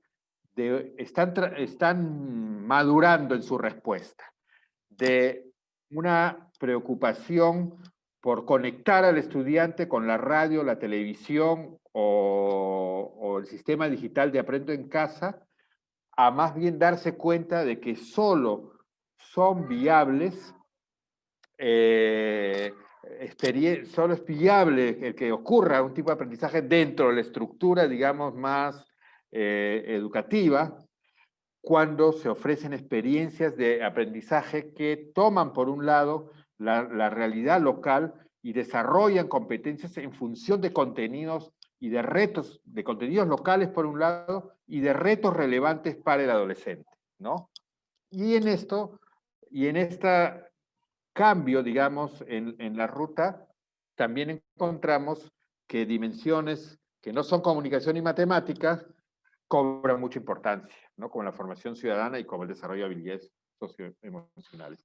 están madurando en su respuesta de una preocupación por conectar al estudiante con la radio, la televisión o el sistema digital de Aprendo en Casa, a más bien darse cuenta de que solo son viables, solo es viable el que ocurra un tipo de aprendizaje dentro de la estructura, digamos, más educativa, cuando se ofrecen experiencias de aprendizaje que toman, por un lado, la realidad local y desarrollan competencias en función de contenidos y de retos, de contenidos locales, por un lado, y de retos relevantes para el adolescente, ¿no? Y en este cambio, digamos, en la ruta, también encontramos que dimensiones que no son comunicación y matemáticas cobran mucha importancia, ¿no? Como la formación ciudadana y como el desarrollo de habilidades socioemocionales.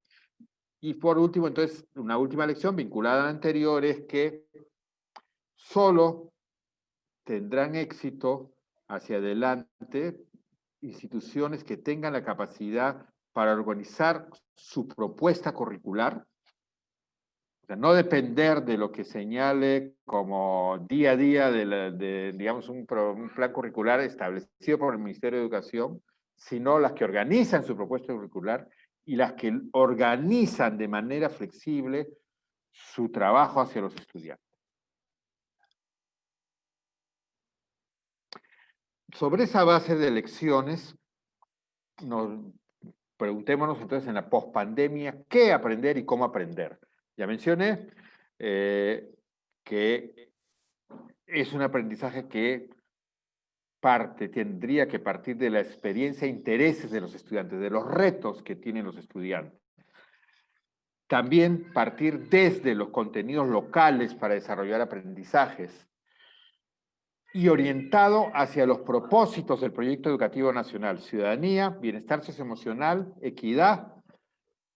Y por último, entonces, una última lección vinculada a la anterior es que solo tendrán éxito hacia adelante instituciones que tengan la capacidad para organizar su propuesta curricular, o sea, no depender de lo que señale como día a día digamos, un plan curricular establecido por el Ministerio de Educación, sino las que organizan su propuesta curricular y las que organizan de manera flexible su trabajo hacia los estudiantes. Sobre esa base de lecciones, preguntémonos entonces en la pospandemia, ¿qué aprender y cómo aprender? Ya mencioné que es un aprendizaje que tendría que partir de la experiencia e intereses de los estudiantes, de los retos que tienen los estudiantes. También partir desde los contenidos locales para desarrollar aprendizajes y orientado hacia los propósitos del proyecto educativo nacional: ciudadanía, bienestar socioemocional, equidad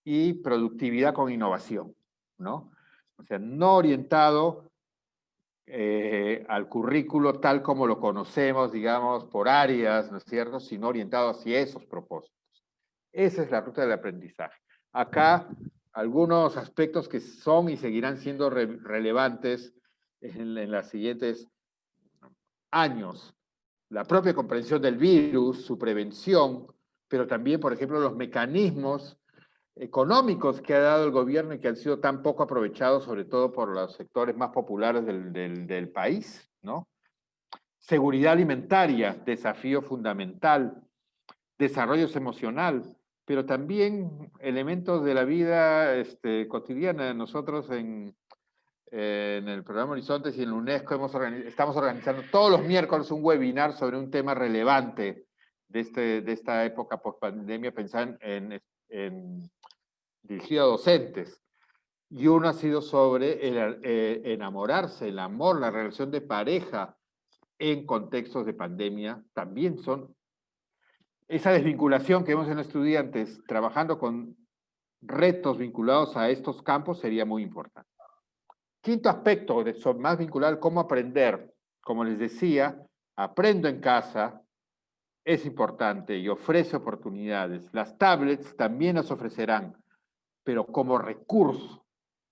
y productividad con innovación, ¿no? O sea, no orientado al currículo tal como lo conocemos, digamos, por áreas, ¿no es cierto?, sino orientado hacia esos propósitos. Esa es la ruta del aprendizaje. Acá algunos aspectos que son y seguirán siendo relevantes en los siguientes años. La propia comprensión del virus, su prevención, pero también, por ejemplo, los mecanismos económicos que ha dado el gobierno y que han sido tan poco aprovechados, sobre todo por los sectores más populares del país, ¿no? Seguridad alimentaria, desafío fundamental. Desarrollo emocional, pero también elementos de la vida cotidiana. Nosotros en el programa Horizontes y en la UNESCO estamos organizando todos los miércoles un webinar sobre un tema relevante de esta época post-pandemia, pensar dirigido a docentes. Y uno ha sido sobre enamorarse, el amor, la relación de pareja en contextos de pandemia, también son esa desvinculación que vemos en estudiantes trabajando con retos vinculados a estos campos sería muy importante. Quinto aspecto, más vinculado al cómo aprender. Como les decía, aprendo en casa, es importante y ofrece oportunidades. Las tablets también las ofrecerán, pero como recurso,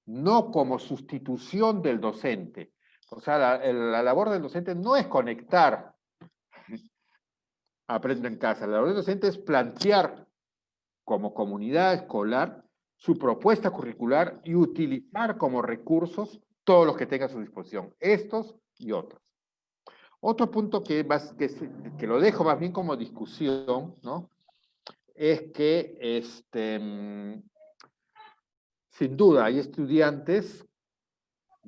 no como sustitución del docente. O sea, la labor del docente no es conectar Aprendo en casa. La labor del docente es plantear como comunidad escolar su propuesta curricular y utilizar como recursos todos los que tenga a su disposición, estos y otros. Otro punto que lo dejo más bien como discusión, ¿no? Es que sin duda hay estudiantes,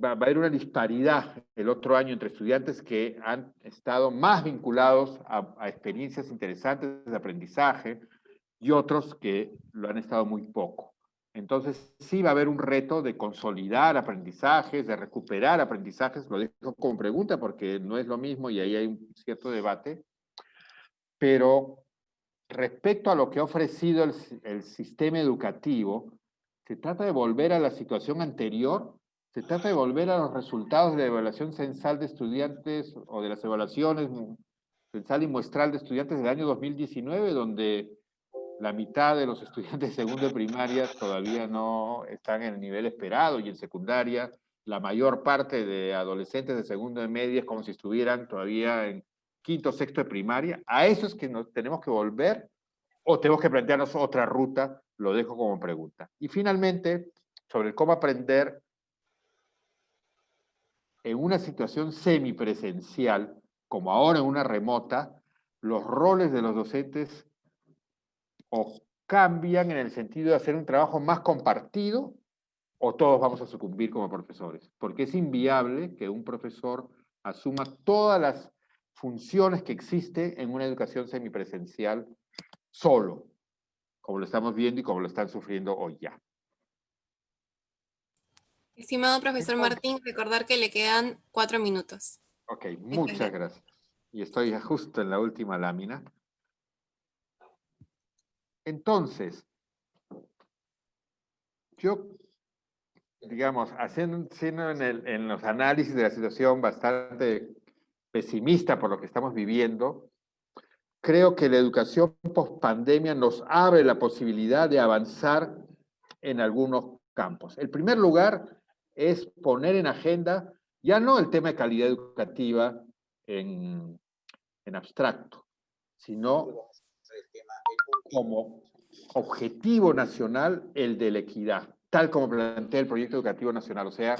va a haber una disparidad el otro año entre estudiantes que han estado más vinculados a experiencias interesantes de aprendizaje y otros que lo han estado muy poco. Entonces, sí va a haber un reto de consolidar aprendizajes, de recuperar aprendizajes, lo dejo como pregunta porque no es lo mismo y ahí hay un cierto debate, pero respecto a lo que ha ofrecido el sistema educativo, se trata de volver a la situación anterior, se trata de volver a los resultados de la evaluación censal de estudiantes o de las evaluaciones censal y muestral de estudiantes del año 2019, donde la mitad de los estudiantes de segundo de primaria todavía no están en el nivel esperado y en secundaria la mayor parte de adolescentes de segundo de media es como si estuvieran todavía en quinto o sexto de primaria. A eso es que nos tenemos que volver o tenemos que plantearnos otra ruta, lo dejo como pregunta. Y finalmente, sobre cómo aprender en una situación semipresencial, como ahora en una remota, los roles de los docentes o cambian en el sentido de hacer un trabajo más compartido o todos vamos a sucumbir como profesores, porque es inviable que un profesor asuma todas las funciones que existen en una educación semipresencial solo, como lo estamos viendo y como lo están sufriendo hoy ya. Estimado profesor Martín, recordar que le quedan 4 minutos. Ok, muchas gracias. Y estoy justo en la última lámina. Entonces, yo, digamos, haciendo en los análisis de la situación bastante pesimista por lo que estamos viviendo, creo que la educación post-pandemia nos abre la posibilidad de avanzar en algunos campos. El primer lugar es poner en agenda ya no el tema de calidad educativa en abstracto, sino como objetivo nacional el de la equidad, tal como plantea el proyecto educativo nacional. O sea,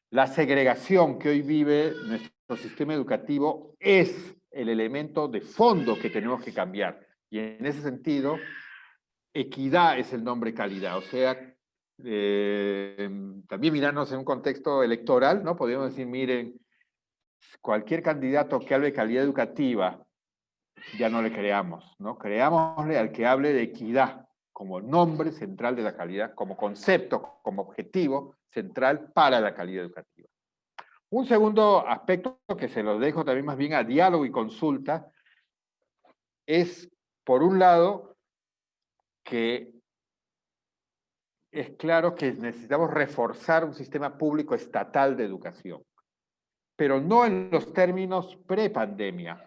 la segregación que hoy vive nuestro sistema educativo es el elemento de fondo que tenemos que cambiar. Y en ese sentido, equidad es el nombre calidad. O sea, también mirarnos en un contexto electoral, ¿no? Podríamos decir, miren, cualquier candidato que hable de calidad educativa, ya no le creamos, ¿no? Creámosle al que hable de equidad como nombre central de la calidad, como concepto, como objetivo central para la calidad educativa. Un segundo aspecto que se lo dejo también más bien a diálogo y consulta es, por un lado, que es claro que necesitamos reforzar un sistema público estatal de educación, pero no en los términos pre-pandemia,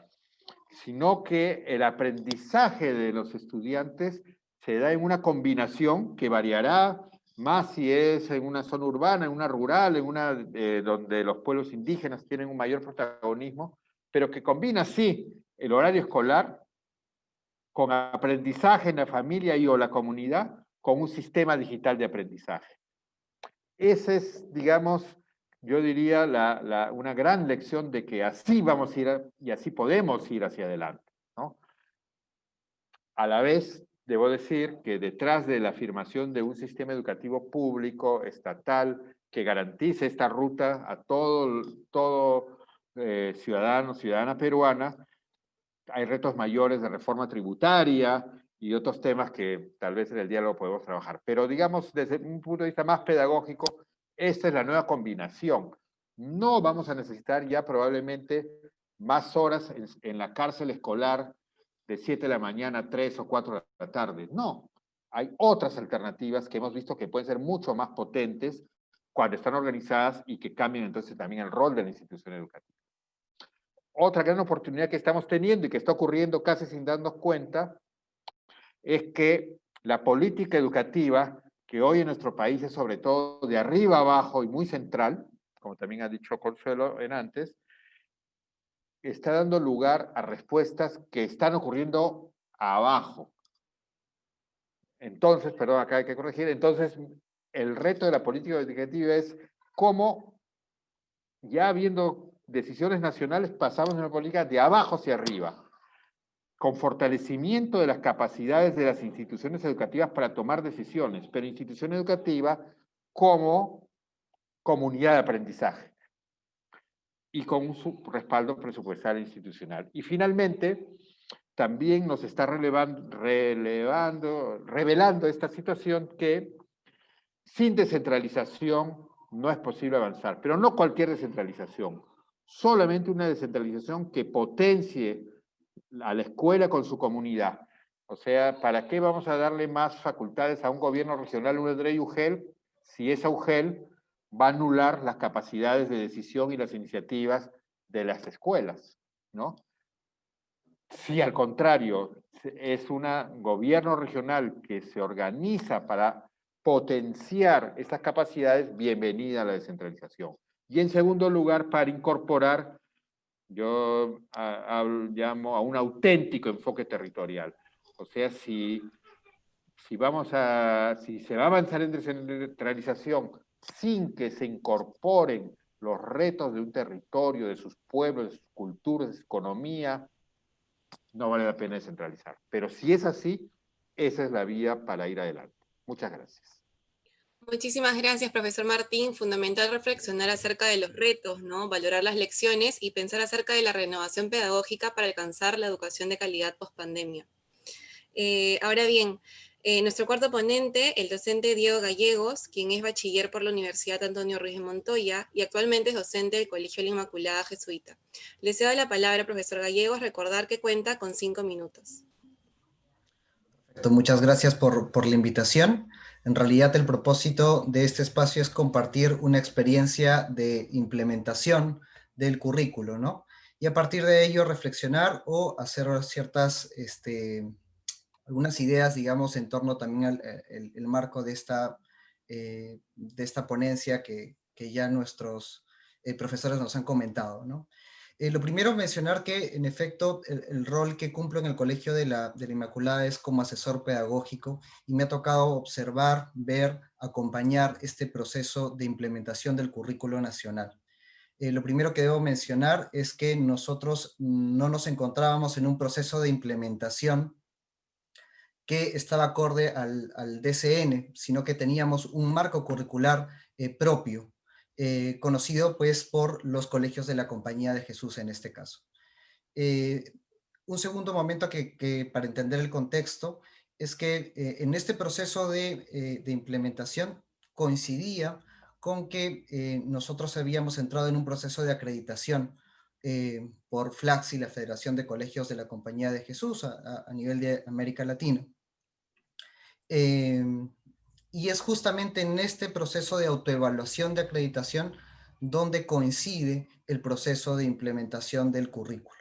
sino que el aprendizaje de los estudiantes se da en una combinación que variará más si es en una zona urbana, en una rural, en una donde los pueblos indígenas tienen un mayor protagonismo, pero que combina, sí, el horario escolar con aprendizaje en la familia y o la comunidad, con un sistema digital de aprendizaje. Esa es, digamos, yo diría una gran lección de que así vamos a ir y así podemos ir hacia adelante, ¿no? A la vez, debo decir que detrás de la afirmación de un sistema educativo público, estatal, que garantice esta ruta a todo ciudadano, ciudadana peruana, hay retos mayores de reforma tributaria y otros temas que tal vez en el diálogo podemos trabajar. Pero digamos, desde un punto de vista más pedagógico, esta es la nueva combinación. No vamos a necesitar ya probablemente más horas en la cárcel escolar de 7 de la mañana a 3 o 4 de la tarde. No, hay otras alternativas que hemos visto que pueden ser mucho más potentes cuando están organizadas y que cambian entonces también el rol de la institución educativa. Otra gran oportunidad que estamos teniendo y que está ocurriendo casi sin darnos cuenta es que la política educativa, que hoy en nuestro país es sobre todo de arriba abajo y muy central, como también ha dicho Consuelo en antes, está dando lugar a respuestas que están ocurriendo abajo. Entonces, perdón, acá hay que corregir, entonces el reto de la política educativa es cómo, ya habiendo decisiones nacionales, pasamos de una política de abajo hacia arriba, con fortalecimiento de las capacidades de las instituciones educativas para tomar decisiones, pero institución educativa como comunidad de aprendizaje y con un respaldo presupuestal e institucional. Y finalmente, también nos está revelando esta situación que sin descentralización no es posible avanzar, pero no cualquier descentralización, solamente una descentralización que potencie a la escuela con su comunidad. O sea, ¿para qué vamos a darle más facultades a un gobierno regional, un EDRE y UGEL, si esa UGEL va a anular las capacidades de decisión y las iniciativas de las escuelas, ¿no? Si al contrario es un gobierno regional que se organiza para potenciar estas capacidades, bienvenida a la descentralización. Y en segundo lugar, para incorporar, yo llamo a un auténtico enfoque territorial. O sea, si se va a avanzar en descentralización sin que se incorporen los retos de un territorio, de sus pueblos, de sus culturas, de su economía, no vale la pena descentralizar. Pero si es así, esa es la vía para ir adelante. Muchas gracias. Muchísimas gracias, profesor Martín. Fundamental reflexionar acerca de los retos, ¿no? Valorar las lecciones y pensar acerca de la renovación pedagógica para alcanzar la educación de calidad post-pandemia. Ahora bien, nuestro cuarto ponente, el docente Diego Gallegos, quien es bachiller por la Universidad Antonio Ruiz de Montoya y actualmente es docente del Colegio La Inmaculada Jesuita. Le cedo la palabra, profesor Gallegos, recordar que cuenta con 5 minutos. Perfecto, muchas gracias por la invitación. En realidad el propósito de este espacio es compartir una experiencia de implementación del currículo, ¿no? Y a partir de ello reflexionar o hacer ciertas, algunas ideas, digamos, en torno también al el marco de esta ponencia que ya nuestros profesores nos han comentado, ¿no? Lo primero, mencionar que, en efecto, el rol que cumplo en el Colegio de la Inmaculada es como asesor pedagógico y me ha tocado observar, ver, acompañar este proceso de implementación del currículo nacional. Lo primero que debo mencionar es que nosotros no nos encontrábamos en un proceso de implementación que estaba acorde al DCN, sino que teníamos un marco curricular propio, conocido pues por los colegios de la Compañía de Jesús en este caso. Un segundo momento que para entender el contexto es que en este proceso de implementación coincidía con que nosotros habíamos entrado en un proceso de acreditación por FLACSI, la Federación de Colegios de la Compañía de Jesús a nivel de América Latina. Y es justamente en este proceso de autoevaluación de acreditación donde coincide el proceso de implementación del currículo.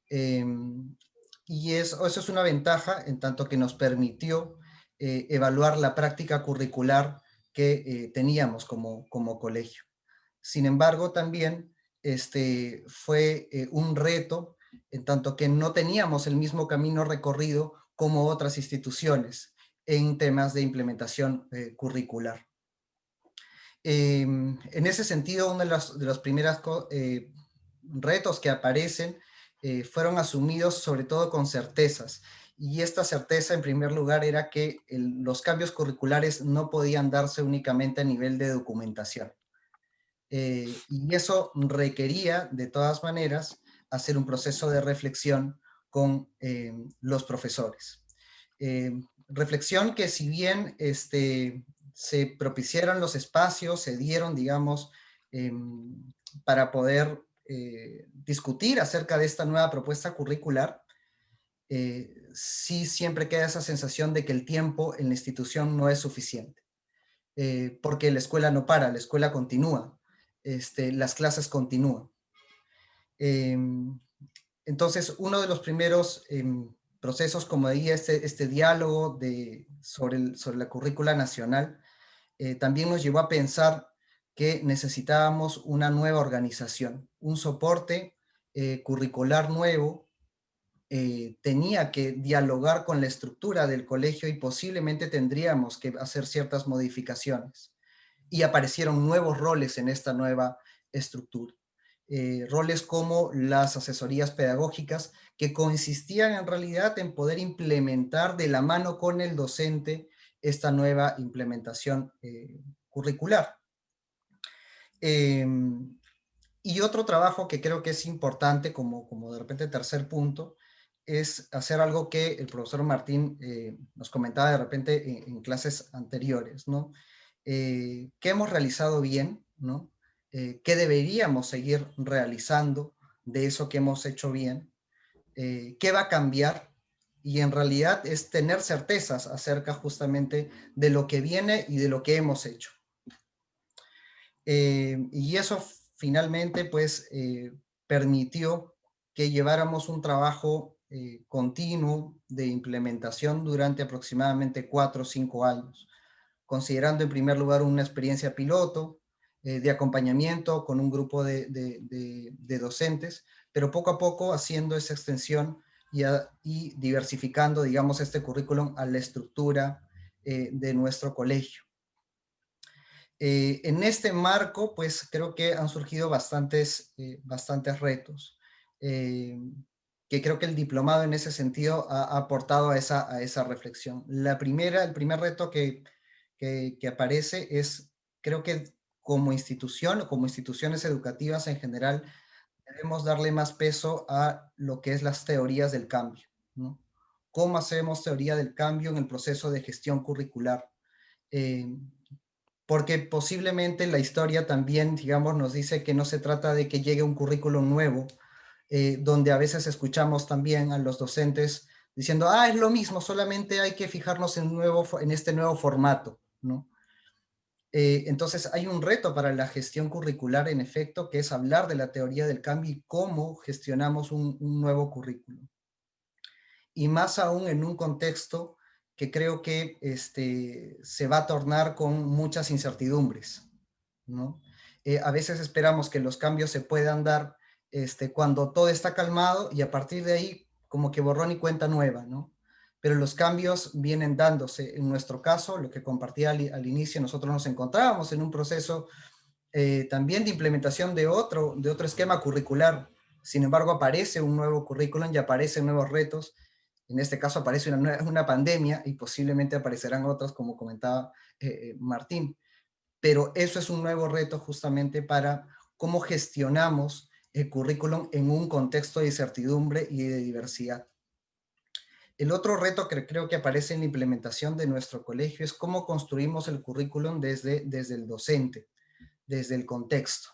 Y eso es una ventaja en tanto que nos permitió evaluar la práctica curricular que teníamos como colegio. Sin embargo, también fue un reto, en tanto que no teníamos el mismo camino recorrido como otras instituciones en temas de implementación curricular. En ese sentido, uno de los primeros retos que aparecen fueron asumidos sobre todo con certezas. Y esta certeza, en primer lugar, era que los cambios curriculares no podían darse únicamente a nivel de documentación. Y eso requería, de todas maneras, hacer un proceso de reflexión con los profesores. Reflexión que, si bien se propiciaron los espacios, se dieron, digamos, para poder discutir acerca de esta nueva propuesta curricular, sí siempre queda esa sensación de que el tiempo en la institución no es suficiente, porque la escuela no para, la escuela continúa, las clases continúan. Entonces, uno de los primeros procesos, como decía, este diálogo sobre la currícula nacional, también nos llevó a pensar que necesitábamos una nueva organización, un soporte curricular nuevo. Tenía que dialogar con la estructura del colegio y posiblemente tendríamos que hacer ciertas modificaciones. Y aparecieron nuevos roles en esta nueva estructura. Roles como las asesorías pedagógicas, que consistían en realidad en poder implementar de la mano con el docente esta nueva implementación curricular. Y otro trabajo que creo que es importante, como de repente tercer punto, es hacer algo que el profesor Martín nos comentaba de repente en clases anteriores, ¿no? ¿Qué hemos realizado bien, ¿no? ¿Qué deberíamos seguir realizando de eso que hemos hecho bien? ¿Qué va a cambiar? Y en realidad es tener certezas acerca justamente de lo que viene y de lo que hemos hecho. Y eso finalmente pues permitió que lleváramos un trabajo continuo de implementación durante aproximadamente 4 o 5 años, considerando en primer lugar una experiencia piloto de acompañamiento con un grupo de docentes, pero poco a poco haciendo esa extensión y diversificando, digamos, este currículum a la estructura de nuestro colegio. En este marco, pues creo que han surgido bastantes retos, que creo que el diplomado en ese sentido ha aportado a esa reflexión. El primer reto que aparece es, creo que como institución o como instituciones educativas en general, debemos darle más peso a lo que es las teorías del cambio, ¿no? ¿Cómo hacemos teoría del cambio en el proceso de gestión curricular? Porque posiblemente la historia también, digamos, nos dice que no se trata de que llegue un currículum nuevo, donde a veces escuchamos también a los docentes diciendo, es lo mismo, solamente hay que fijarnos en este nuevo formato, ¿no? Entonces hay un reto para la gestión curricular, en efecto, que es hablar de la teoría del cambio y cómo gestionamos un nuevo currículum. Y más aún en un contexto que creo que se va a tornar con muchas incertidumbres, ¿no? A veces esperamos que los cambios se puedan dar cuando todo está calmado y a partir de ahí como que borrón y cuenta nueva, ¿no? Pero los cambios vienen dándose. En nuestro caso, lo que compartía al inicio, nosotros nos encontrábamos en un proceso también de implementación de otro esquema curricular. Sin embargo, aparece un nuevo currículum y aparecen nuevos retos. En este caso aparece una pandemia y posiblemente aparecerán otros, como comentaba Martín. Pero eso es un nuevo reto justamente para cómo gestionamos el currículum en un contexto de incertidumbre y de diversidad. El otro reto que creo que aparece en la implementación de nuestro colegio es cómo construimos el currículum desde el docente, desde el contexto,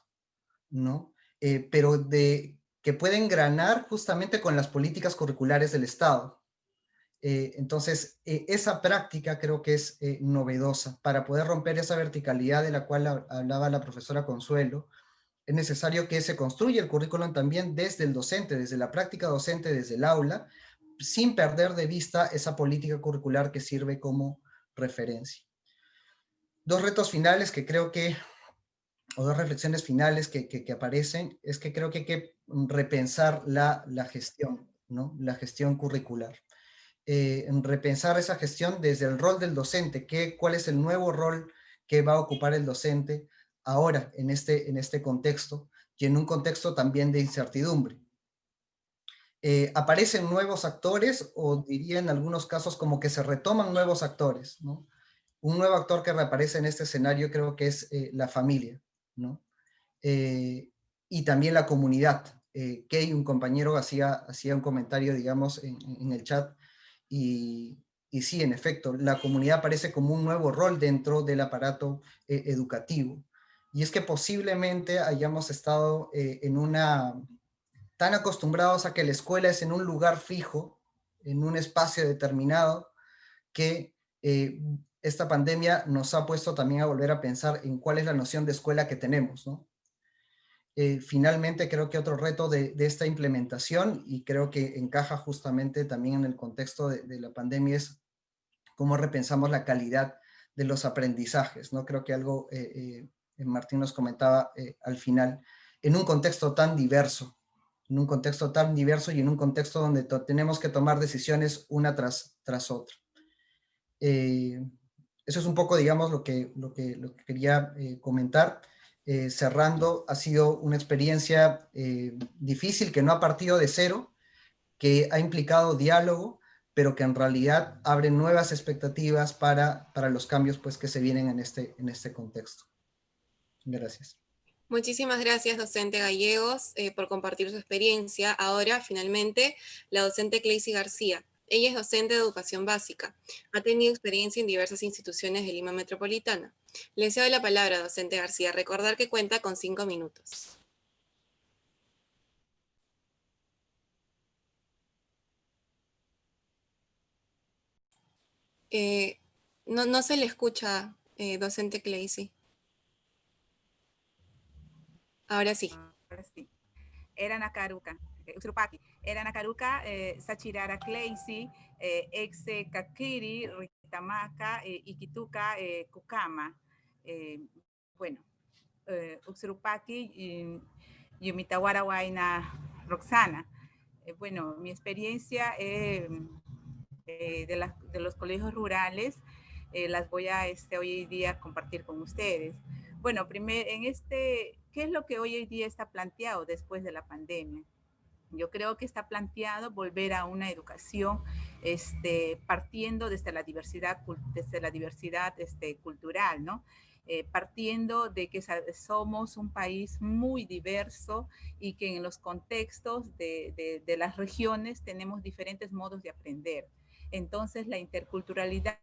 ¿no? Pero que puede engranar justamente con las políticas curriculares del Estado. Entonces, esa práctica creo que es novedosa. Para poder romper esa verticalidad de la cual hablaba la profesora Consuelo, es necesario que se construya el currículum también desde el docente, desde la práctica docente, desde el aula, sin perder de vista esa política curricular que sirve como referencia. Dos retos finales que creo que, o dos reflexiones finales que aparecen, es que creo que hay que repensar la gestión, ¿no? La gestión curricular. Repensar esa gestión desde el rol del docente, cuál es el nuevo rol que va a ocupar el docente ahora en este contexto y en un contexto también de incertidumbre. Aparecen nuevos actores, o diría en algunos casos como que se retoman nuevos actores, ¿no? Un nuevo actor que reaparece en este escenario creo que es la familia, ¿no? Y también la comunidad. Kay, un compañero, hacía un comentario, digamos, en el chat, y sí, en efecto, la comunidad aparece como un nuevo rol dentro del aparato educativo. Y es que posiblemente hayamos estado tan acostumbrados a que la escuela es en un lugar fijo, en un espacio determinado, que esta pandemia nos ha puesto también a volver a pensar en cuál es la noción de escuela que tenemos, ¿no? Finalmente, creo que otro reto de esta implementación, y creo que encaja justamente también en el contexto de la pandemia, es cómo repensamos la calidad de los aprendizajes, ¿no? Creo que algo Martín nos comentaba al final, en un contexto tan diverso, y en un contexto donde tenemos que tomar decisiones una tras otra. Eso es un poco, digamos, lo que quería comentar. Cerrando, ha sido una experiencia difícil, que no ha partido de cero, que ha implicado diálogo, pero que en realidad abre nuevas expectativas para los cambios, pues, que se vienen en este contexto. Gracias. Muchísimas gracias, docente Gallegos, por compartir su experiencia. Ahora, finalmente, la docente Cleisy García. Ella es docente de educación básica. Ha tenido experiencia en diversas instituciones de Lima Metropolitana. Le cedo la palabra, docente García. Recordar que cuenta con 5 minutos. No se le escucha, docente Cleisy. Ahora sí. Ahora sí. Era Nakaruka, Usurpaki. Era Nakaruka, Sachirara Cleisy, Exe Kakiri, Ritamaka, Ikituka, Kukama. Bueno, Usurpaki, Yumitawara Waina Roxana. Bueno, mi experiencia de los colegios rurales las voy a hoy día compartir con ustedes. Bueno, primero, ¿qué es lo que hoy día está planteado después de la pandemia? Yo creo que está planteado volver a una educación partiendo desde la diversidad cultural, ¿no? Partiendo de que somos un país muy diverso y que en los contextos de las regiones tenemos diferentes modos de aprender. Entonces, la interculturalidad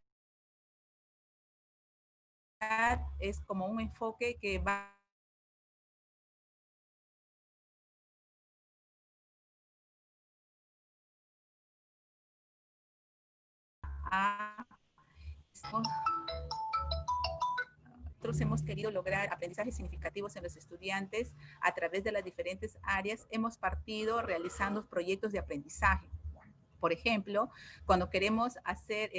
es como un enfoque que va a... Nosotros hemos querido lograr aprendizajes significativos en los estudiantes a través de las diferentes áreas. Hemos partido realizando proyectos de aprendizaje. Por ejemplo, cuando queremos hacer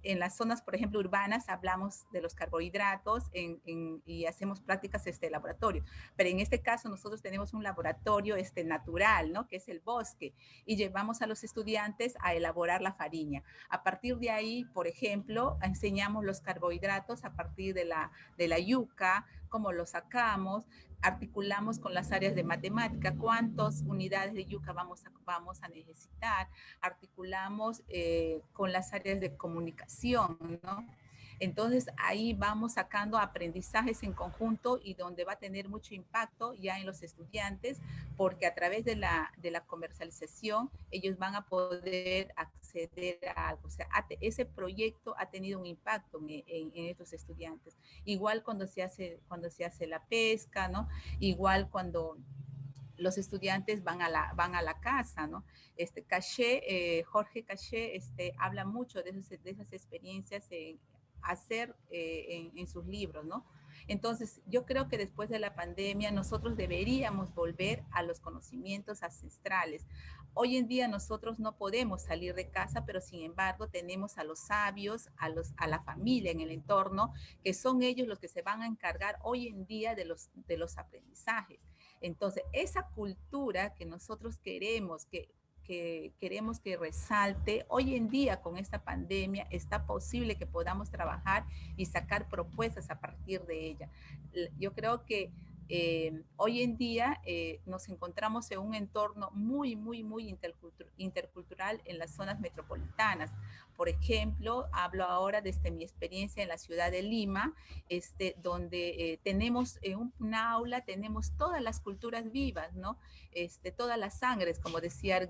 en las zonas, por ejemplo, urbanas, hablamos de los carbohidratos y hacemos prácticas de laboratorio. Pero en este caso nosotros tenemos un laboratorio natural, ¿no? Que es el bosque, y llevamos a los estudiantes a elaborar la farina. A partir de ahí, por ejemplo, enseñamos los carbohidratos a partir de la yuca, cómo lo sacamos, articulamos con las áreas de matemática, cuántas unidades de yuca vamos a necesitar, articulamos con las áreas de comunicación, ¿no? Entonces ahí vamos sacando aprendizajes en conjunto y donde va a tener mucho impacto ya en los estudiantes, porque a través de la comercialización ellos van a poder acceder a algo. O sea, ese proyecto ha tenido un impacto en estos estudiantes. Igual cuando se hace la pesca, ¿no? Igual cuando los estudiantes van a la casa, ¿no? Jorge Caché habla mucho de esas experiencias en sus libros, ¿no? Entonces, yo creo que después de la pandemia nosotros deberíamos volver a los conocimientos ancestrales. Hoy en día nosotros no podemos salir de casa, pero sin embargo tenemos a los sabios, a la familia en el entorno, que son ellos los que se van a encargar hoy en día de los aprendizajes. Entonces, esa cultura que nosotros queremos que resalte, hoy en día con esta pandemia está posible que podamos trabajar y sacar propuestas a partir de ella. Yo creo que hoy en día nos encontramos en un entorno muy intercultural en las zonas metropolitanas. Por ejemplo, hablo ahora desde mi experiencia en la ciudad de Lima, donde tenemos en una aula, tenemos todas las culturas vivas, ¿no? Todas las sangres, como decía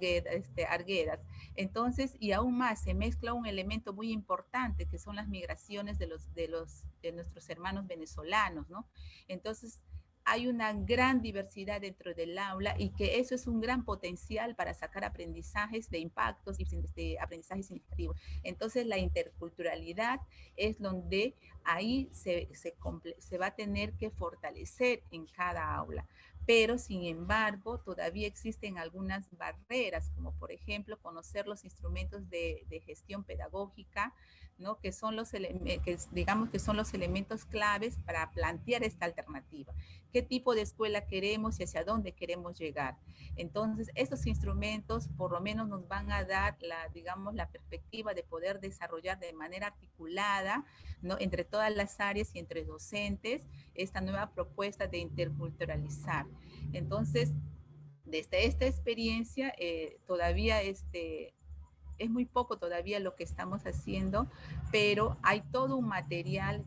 Arguedas. Entonces, y aún más, se mezcla un elemento muy importante, que son las migraciones de nuestros hermanos venezolanos, ¿no? Entonces, hay una gran diversidad dentro del aula y que eso es un gran potencial para sacar aprendizajes de impactos y de aprendizajes significativos. Entonces, la interculturalidad es donde ahí se va a tener que fortalecer en cada aula. Pero, sin embargo, todavía existen algunas barreras, como por ejemplo, conocer los instrumentos de gestión pedagógica, ¿no? Que son digamos que son los elementos claves para plantear esta alternativa. ¿Qué tipo de escuela queremos y hacia dónde queremos llegar? Entonces, estos instrumentos por lo menos nos van a dar digamos, la perspectiva de poder desarrollar de manera articulada, ¿no? Entre todas las áreas y entre docentes, esta nueva propuesta de interculturalizar. Entonces, desde esta experiencia, todavía es muy poco todavía lo que estamos haciendo, pero hay todo un material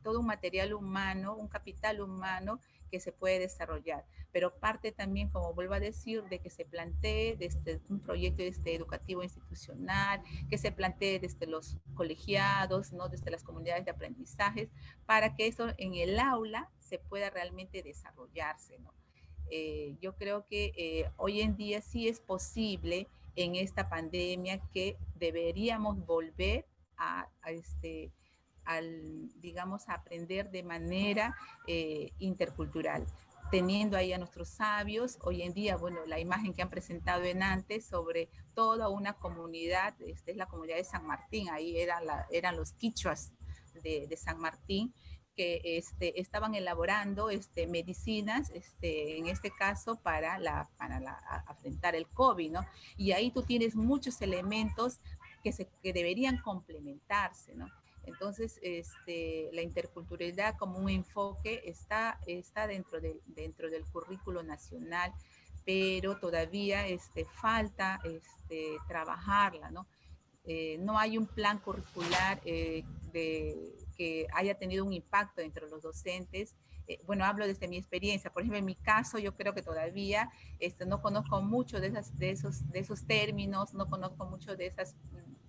todo un material humano, un capital humano que se puede desarrollar, pero parte también, como vuelvo a decir, de que se plantee desde un proyecto educativo institucional, que se plantee desde los colegiados, ¿no? Desde las comunidades de aprendizajes, para que eso en el aula se pueda realmente desarrollarse, ¿no? Yo creo que hoy en día sí es posible en esta pandemia que deberíamos volver digamos, a aprender de manera intercultural, teniendo ahí a nuestros sabios. Hoy en día, bueno, la imagen que han presentado en antes sobre toda una comunidad, es la comunidad de San Martín, ahí eran los quichuas de San Martín, que estaban elaborando medicinas, en este caso para afrontar el COVID, ¿no? Y ahí tú tienes muchos elementos que deberían complementarse, ¿no? Entonces, la interculturalidad como un enfoque está dentro del currículo nacional, pero todavía falta trabajarla, ¿no? No hay un plan curricular que haya tenido un impacto entre los docentes. Bueno, hablo desde mi experiencia. Por ejemplo, en mi caso, yo creo que todavía no conozco mucho de esos términos, no conozco mucho de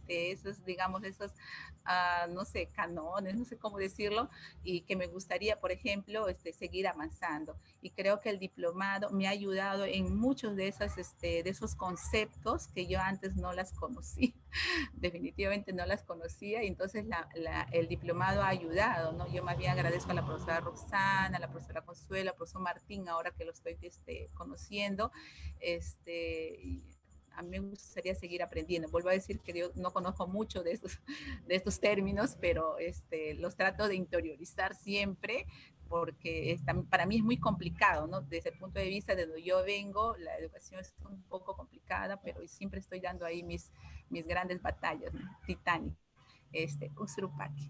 esos, digamos, no sé, canones, no sé cómo decirlo, y que me gustaría, por ejemplo, seguir avanzando. Y creo que el diplomado me ha ayudado en muchos de esos conceptos que yo antes no las conocí. Definitivamente no las conocía, y entonces el diplomado ha ayudado, ¿no? Yo más bien agradezco a la profesora Roxana, a la profesora Consuelo, al profesor Martín, ahora que lo estoy conociendo, a mí me gustaría seguir aprendiendo. Vuelvo a decir que yo no conozco mucho de estos términos, pero los trato de interiorizar siempre, porque para mí es muy complicado, ¿no? Desde el punto de vista de donde yo vengo, la educación es un poco complicada, pero siempre estoy dando ahí mis grandes batallas, ¿no? Titánicas. Usrupaki.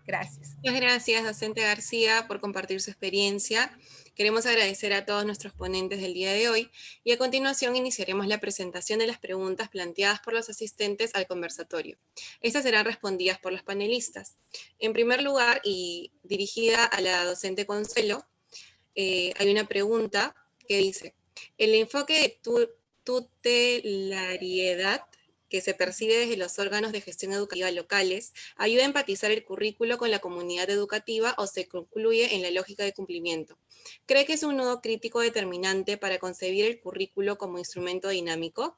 Gracias. Muchas gracias, docente García, por compartir su experiencia. Queremos agradecer a todos nuestros ponentes del día de hoy y a continuación iniciaremos la presentación de las preguntas planteadas por los asistentes al conversatorio. Estas serán respondidas por los panelistas. En primer lugar, y dirigida a la docente Consuelo, hay una pregunta que dice: el enfoque de tutelariedad que se percibe desde los órganos de gestión educativa locales, ayuda a empatizar el currículo con la comunidad educativa o se concluye en la lógica de cumplimiento. ¿Cree que es un nodo crítico determinante para concebir el currículo como instrumento dinámico?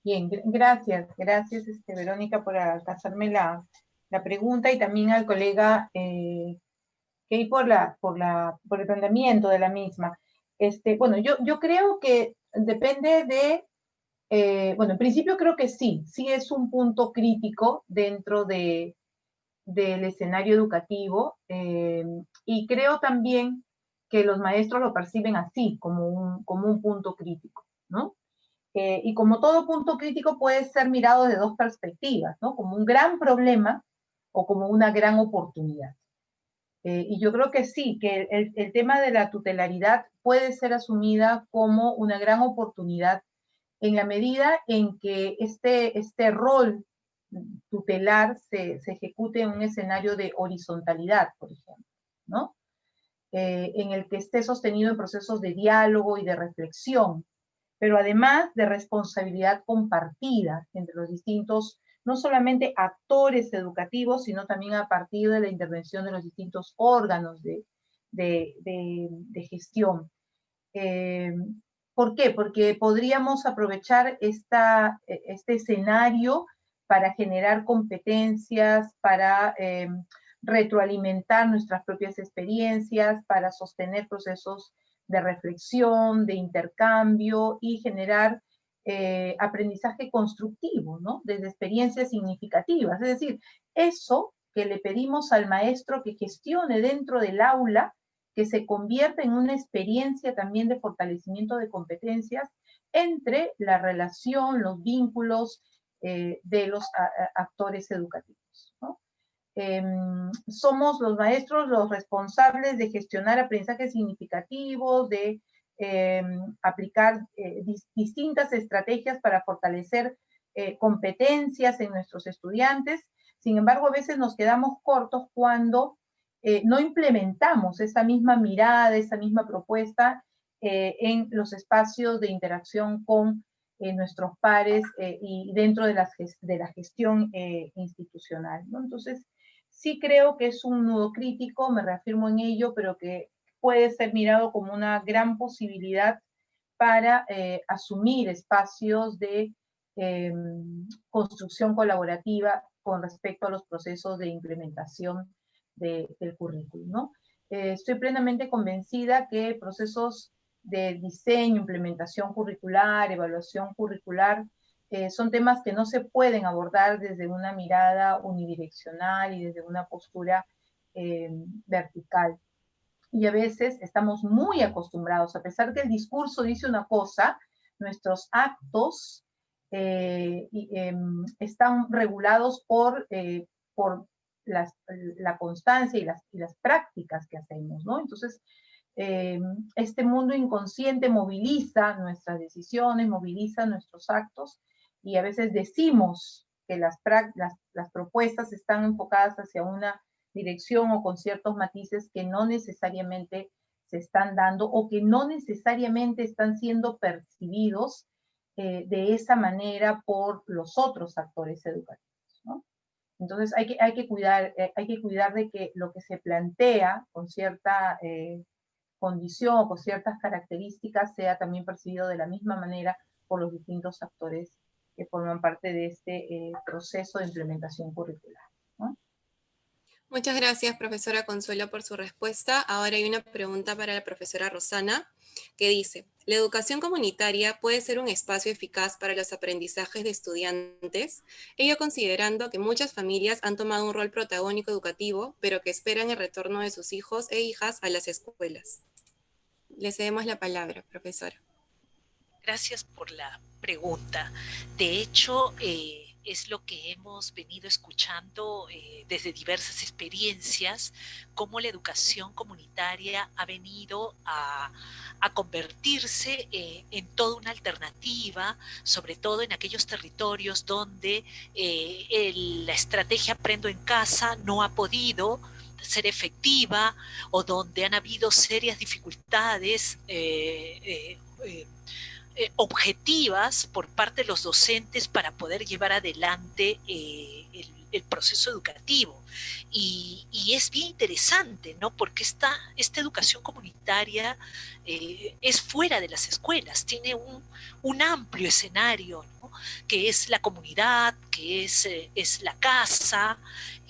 Bien, gracias, Verónica, por hacerme la la pregunta y también al colega Kei por el planteamiento de la misma. Bueno, yo creo que depende de, bueno, en principio creo que sí es un punto crítico dentro del escenario educativo, y creo también que los maestros lo perciben así, como un punto crítico, ¿no? Y como todo punto crítico puede ser mirado de dos perspectivas, ¿no? Como un gran problema o como una gran oportunidad. Y yo creo que sí, que el tema de la tutelaridad puede ser asumida como una gran oportunidad en la medida en que este rol tutelar se ejecute en un escenario de horizontalidad, por ejemplo, ¿no? En el que esté sostenido en procesos de diálogo y de reflexión, pero además de responsabilidad compartida entre los distintos, no solamente actores educativos, sino también a partir de la intervención de los distintos órganos de gestión. ¿Por qué? Porque podríamos aprovechar este escenario para generar competencias, para retroalimentar nuestras propias experiencias, para sostener procesos de reflexión, de intercambio y generar aprendizaje constructivo, ¿no? Desde experiencias significativas. Es decir, eso que le pedimos al maestro que gestione dentro del aula, que se convierta en una experiencia también de fortalecimiento de competencias entre la relación, los vínculos de los actores educativos, ¿no? Somos los maestros los responsables de gestionar aprendizajes significativos, de aplicar distintas estrategias para fortalecer competencias en nuestros estudiantes. Sin embargo, a veces nos quedamos cortos cuando no implementamos esa misma mirada, esa misma propuesta en los espacios de interacción con nuestros pares y dentro de la gestión institucional, ¿no? Entonces, sí creo que es un nudo crítico, me reafirmo en ello, pero que puede ser mirado como una gran posibilidad para asumir espacios de construcción colaborativa con respecto a los procesos de implementación del currículum, ¿no? Estoy plenamente convencida que procesos de diseño, implementación curricular, evaluación curricular, son temas que no se pueden abordar desde una mirada unidireccional y desde una postura vertical. Y a veces estamos muy acostumbrados, a pesar que el discurso dice una cosa, nuestros actos están regulados por la constancia y las prácticas que hacemos, ¿no? Entonces, este mundo inconsciente moviliza nuestras decisiones, moviliza nuestros actos, y a veces decimos que las propuestas están enfocadas hacia una dirección o con ciertos matices que no necesariamente se están dando o que no necesariamente están siendo percibidos de esa manera por los otros actores educativos, ¿no? Entonces hay que cuidar de que lo que se plantea con cierta condición o con ciertas características sea también percibido de la misma manera por los distintos actores que forman parte de este proceso de implementación curricular, ¿no? Muchas gracias, profesora Consuelo, por su respuesta. Ahora hay una pregunta para la profesora Rosana, que dice: ¿la educación comunitaria puede ser un espacio eficaz para los aprendizajes de estudiantes? Ello considerando que muchas familias han tomado un rol protagónico educativo, pero que esperan el retorno de sus hijos e hijas a las escuelas. Le cedemos la palabra, profesora. Gracias por la pregunta. De hecho, es lo que hemos venido escuchando desde diversas experiencias, cómo la educación comunitaria ha venido a convertirse en toda una alternativa, sobre todo en aquellos territorios donde la estrategia Aprendo en Casa no ha podido ser efectiva, o donde han habido serias dificultades objetivas por parte de los docentes para poder llevar adelante el proceso educativo. Y es bien interesante, ¿no? Porque esta educación comunitaria es fuera de las escuelas, tiene un amplio escenario, ¿no? Que es la comunidad, que es la casa,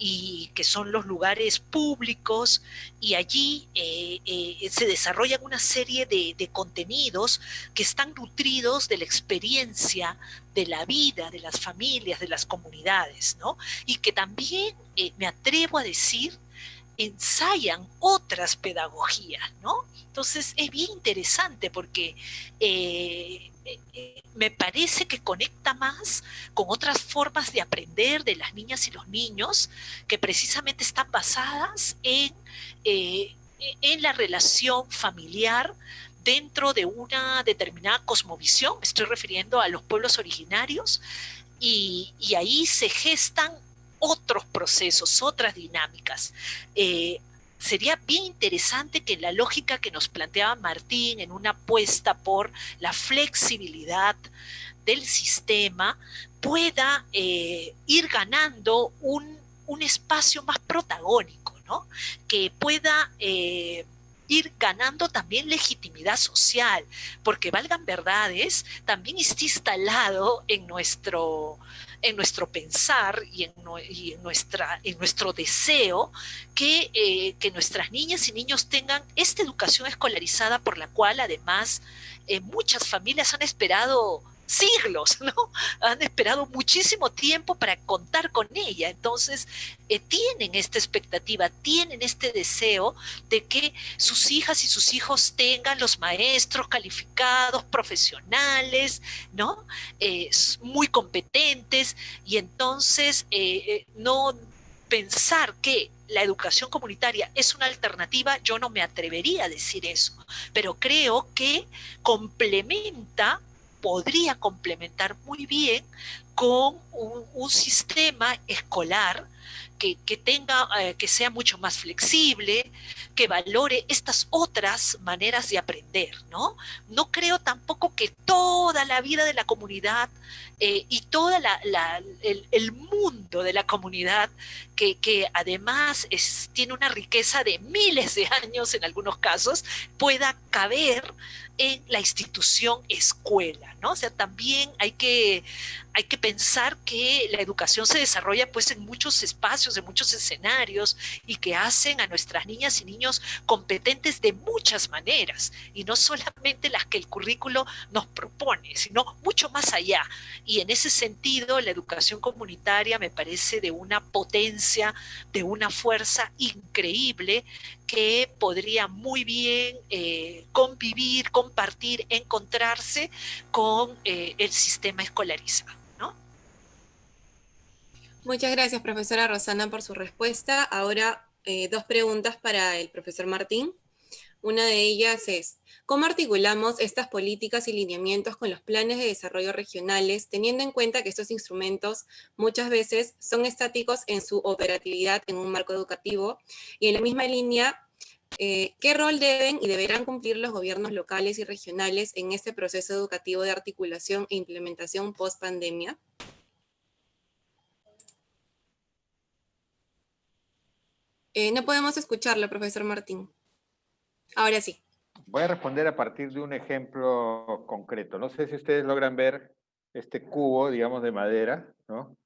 y que son los lugares públicos, y allí se desarrollan una serie de contenidos que están nutridos de la experiencia, de la vida, de las familias, de las comunidades, ¿no? Y que también, me atrevo a decir, ensayan otras pedagogías, ¿no? Entonces es bien interesante porque me parece que conecta más con otras formas de aprender de las niñas y los niños que precisamente están basadas en la relación familiar dentro de una determinada cosmovisión. Me estoy refiriendo a los pueblos originarios, y ahí se gestan otros procesos, otras dinámicas. Sería bien interesante que la lógica que nos planteaba Martín en una apuesta por la flexibilidad del sistema pueda ir ganando un espacio más protagónico, ¿no? Que pueda ir ganando también legitimidad social, porque valgan verdades, también está instalado en nuestro pensar y en nuestro deseo que nuestras niñas y niños tengan esta educación escolarizada, por la cual además muchas familias han esperado siglos, ¿no? Han esperado muchísimo tiempo para contar con ella. Entonces, tienen esta expectativa, tienen este deseo de que sus hijas y sus hijos tengan los maestros calificados, profesionales, ¿no? Muy competentes, y entonces no pensar que la educación comunitaria es una alternativa, yo no me atrevería a decir eso, pero creo que podría complementar muy bien con un sistema escolar que sea mucho más flexible, que valore estas otras maneras de aprender, ¿no? No creo tampoco que toda la vida de la comunidad y todo el mundo de la comunidad, que además tiene una riqueza de miles de años en algunos casos, pueda caber en la institución escuela, ¿no? O sea, también hay que pensar que la educación se desarrolla pues en muchos espacios, en muchos escenarios, y que hacen a nuestras niñas y niños competentes de muchas maneras, y no solamente las que el currículo nos propone, sino mucho más allá. Y en ese sentido, la educación comunitaria me parece de una potencia, de una fuerza increíble, que podría muy bien convivir, compartir, encontrarse con el sistema escolarizado, ¿no? Muchas gracias, profesora Rosana, por su respuesta. Ahora, dos preguntas para el profesor Martín. Una de ellas es, ¿cómo articulamos estas políticas y lineamientos con los planes de desarrollo regionales, teniendo en cuenta que estos instrumentos muchas veces son estáticos en su operatividad en un marco educativo? Y en la misma línea, ¿qué rol deben y deberán cumplir los gobiernos locales y regionales en este proceso educativo de articulación e implementación post-pandemia? No podemos escucharla, profesor Martín. Ahora sí. Voy a responder a partir de un ejemplo concreto. No sé si ustedes logran ver este cubo, digamos, de madera, ¿no?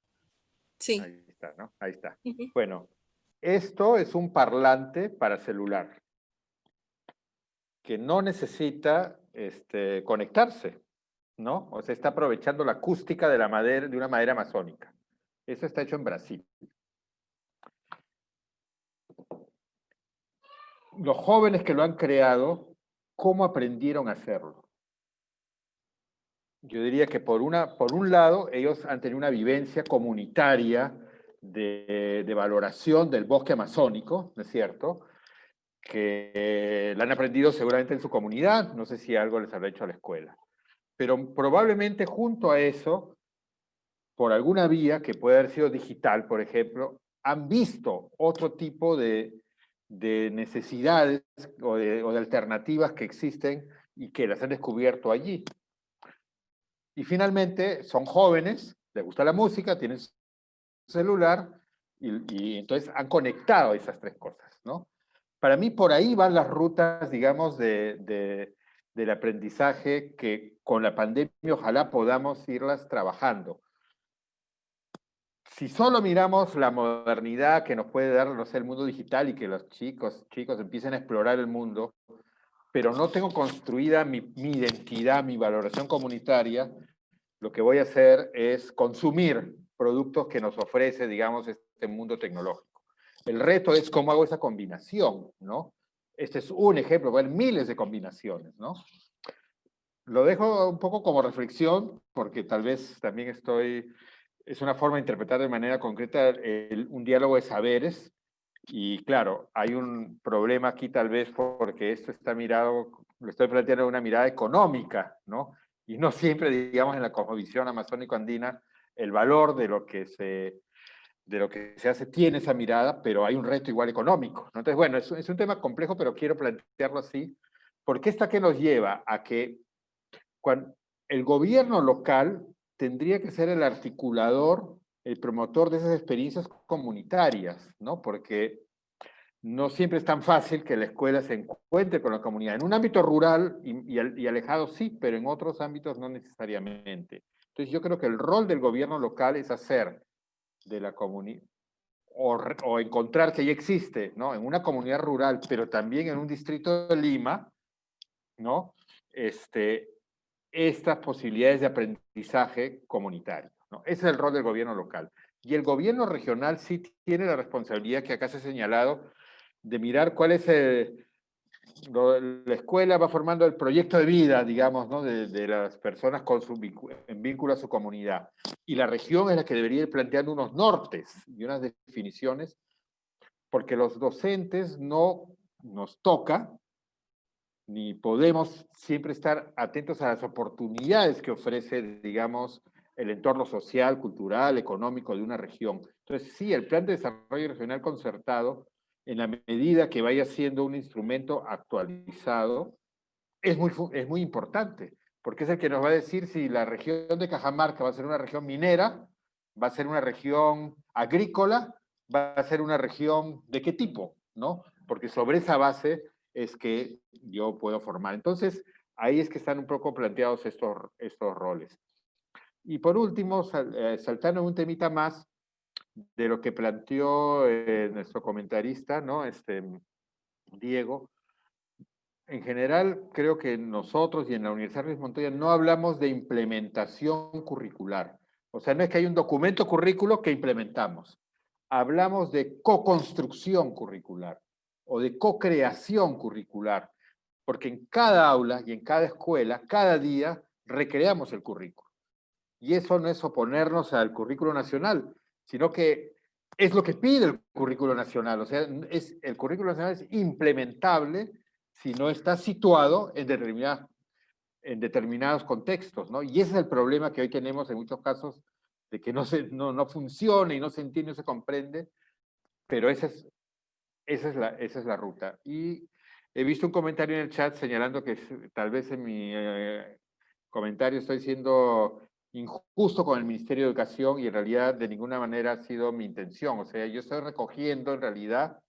Sí. Ahí está, ¿no? Ahí está. Bueno, esto es un parlante para celular que no necesita conectarse, ¿no? O sea, está aprovechando la acústica de la madera, de una madera amazónica. Eso está hecho en Brasil. Los jóvenes que lo han creado, ¿cómo aprendieron a hacerlo? Yo diría que por un lado, ellos han tenido una vivencia comunitaria de valoración del bosque amazónico, ¿no es cierto? Que la han aprendido seguramente en su comunidad, no sé si algo les habrá hecho a la escuela. Pero probablemente junto a eso, por alguna vía que puede haber sido digital, por ejemplo, han visto otro tipo de necesidades o de alternativas que existen y que las han descubierto allí. Y finalmente son jóvenes, les gusta la música, tienen su celular y entonces han conectado esas tres cosas, ¿no? Para mí por ahí van las rutas, digamos, del aprendizaje que con la pandemia ojalá podamos irlas trabajando. Si solo miramos la modernidad que nos puede dar, no sé, el mundo digital y que los chicos empiecen a explorar el mundo, pero no tengo construida mi identidad, mi valoración comunitaria, lo que voy a hacer es consumir productos que nos ofrece, digamos, este mundo tecnológico. El reto es cómo hago esa combinación, ¿no? Este es un ejemplo, va a haber miles de combinaciones, ¿no? Lo dejo un poco como reflexión, porque tal vez también es una forma de interpretar de manera concreta un diálogo de saberes, y claro, hay un problema aquí tal vez porque esto está mirado, lo estoy planteando de una mirada económica, ¿no? Y no siempre, digamos, en la cosmovisión amazónico-andina, el valor de lo que se hace tiene esa mirada, pero hay un reto igual económico, ¿no? Entonces, bueno, es un tema complejo, pero quiero plantearlo así, porque esta que nos lleva a que cuando el gobierno local tendría que ser el articulador, el promotor de esas experiencias comunitarias, ¿no? Porque no siempre es tan fácil que la escuela se encuentre con la comunidad. En un ámbito rural y alejado sí, pero en otros ámbitos no necesariamente. Entonces yo creo que el rol del gobierno local es hacer de la comunidad, o encontrar que ya existe, ¿no? En una comunidad rural, pero también en un distrito de Lima, ¿no? Estas posibilidades de aprendizaje comunitario, ¿no? Ese es el rol del gobierno local. Y el gobierno regional sí tiene la responsabilidad que acá se ha señalado de mirar cuál es la escuela va formando el proyecto de vida, digamos, ¿no? de las personas en vínculo a su comunidad. Y la región es la que debería ir planteando unos nortes y unas definiciones, porque los docentes no nos toca, ni podemos siempre estar atentos a las oportunidades que ofrece, digamos, el entorno social, cultural, económico de una región. Entonces, sí, el Plan de Desarrollo Regional Concertado, en la medida que vaya siendo un instrumento actualizado, es muy importante, porque es el que nos va a decir si la región de Cajamarca va a ser una región minera, va a ser una región agrícola, va a ser una región de qué tipo, ¿no? Porque sobre esa base es que yo puedo formar. Entonces, ahí es que están un poco planteados estos roles. Y por último, saltando un temita más de lo que planteó nuestro comentarista, ¿no? Diego, en general creo que nosotros y en la Universidad Luis Montoya no hablamos de implementación curricular. O sea, no es que hay un documento currículo que implementamos. Hablamos de co-construcción curricular o de co-creación curricular, porque en cada aula y en cada escuela, cada día, recreamos el currículo. Y eso no es oponernos al currículo nacional, sino que es lo que pide el currículo nacional. O sea, el currículo nacional es implementable si no está situado en determinados contextos, ¿no? Y ese es el problema que hoy tenemos en muchos casos, de que no funciona y no se entiende, no se comprende, pero esa es la ruta. Y he visto un comentario en el chat señalando que tal vez en mi comentario estoy siendo injusto con el Ministerio de Educación, y en realidad de ninguna manera ha sido mi intención. O sea, yo estoy recogiendo en realidad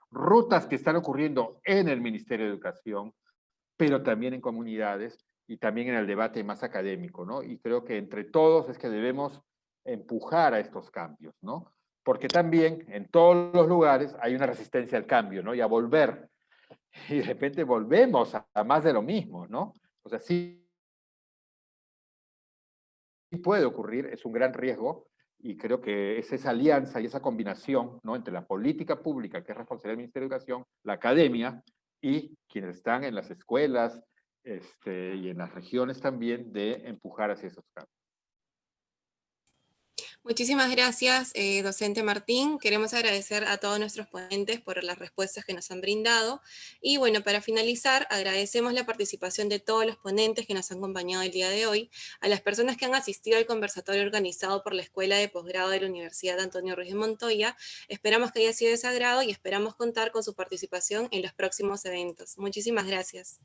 rutas que están ocurriendo en el Ministerio de Educación, pero también en comunidades y también en el debate más académico, ¿no? Y creo que entre todos es que debemos empujar a estos cambios, ¿no? Porque también en todos los lugares hay una resistencia al cambio, ¿no? Y a volver. Y de repente volvemos a más de lo mismo, ¿no? O sea, sí puede ocurrir, es un gran riesgo, y creo que es esa alianza y esa combinación, ¿no? Entre la política pública, que es responsabilidad del Ministerio de Educación, la academia y quienes están en las escuelas y en las regiones también, de empujar hacia esos cambios. Muchísimas gracias, docente Martín. Queremos agradecer a todos nuestros ponentes por las respuestas que nos han brindado. Y bueno, para finalizar, agradecemos la participación de todos los ponentes que nos han acompañado el día de hoy, a las personas que han asistido al conversatorio organizado por la Escuela de Posgrado de la Universidad Antonio Ruiz de Montoya. Esperamos que haya sido de su agrado y esperamos contar con su participación en los próximos eventos. Muchísimas gracias.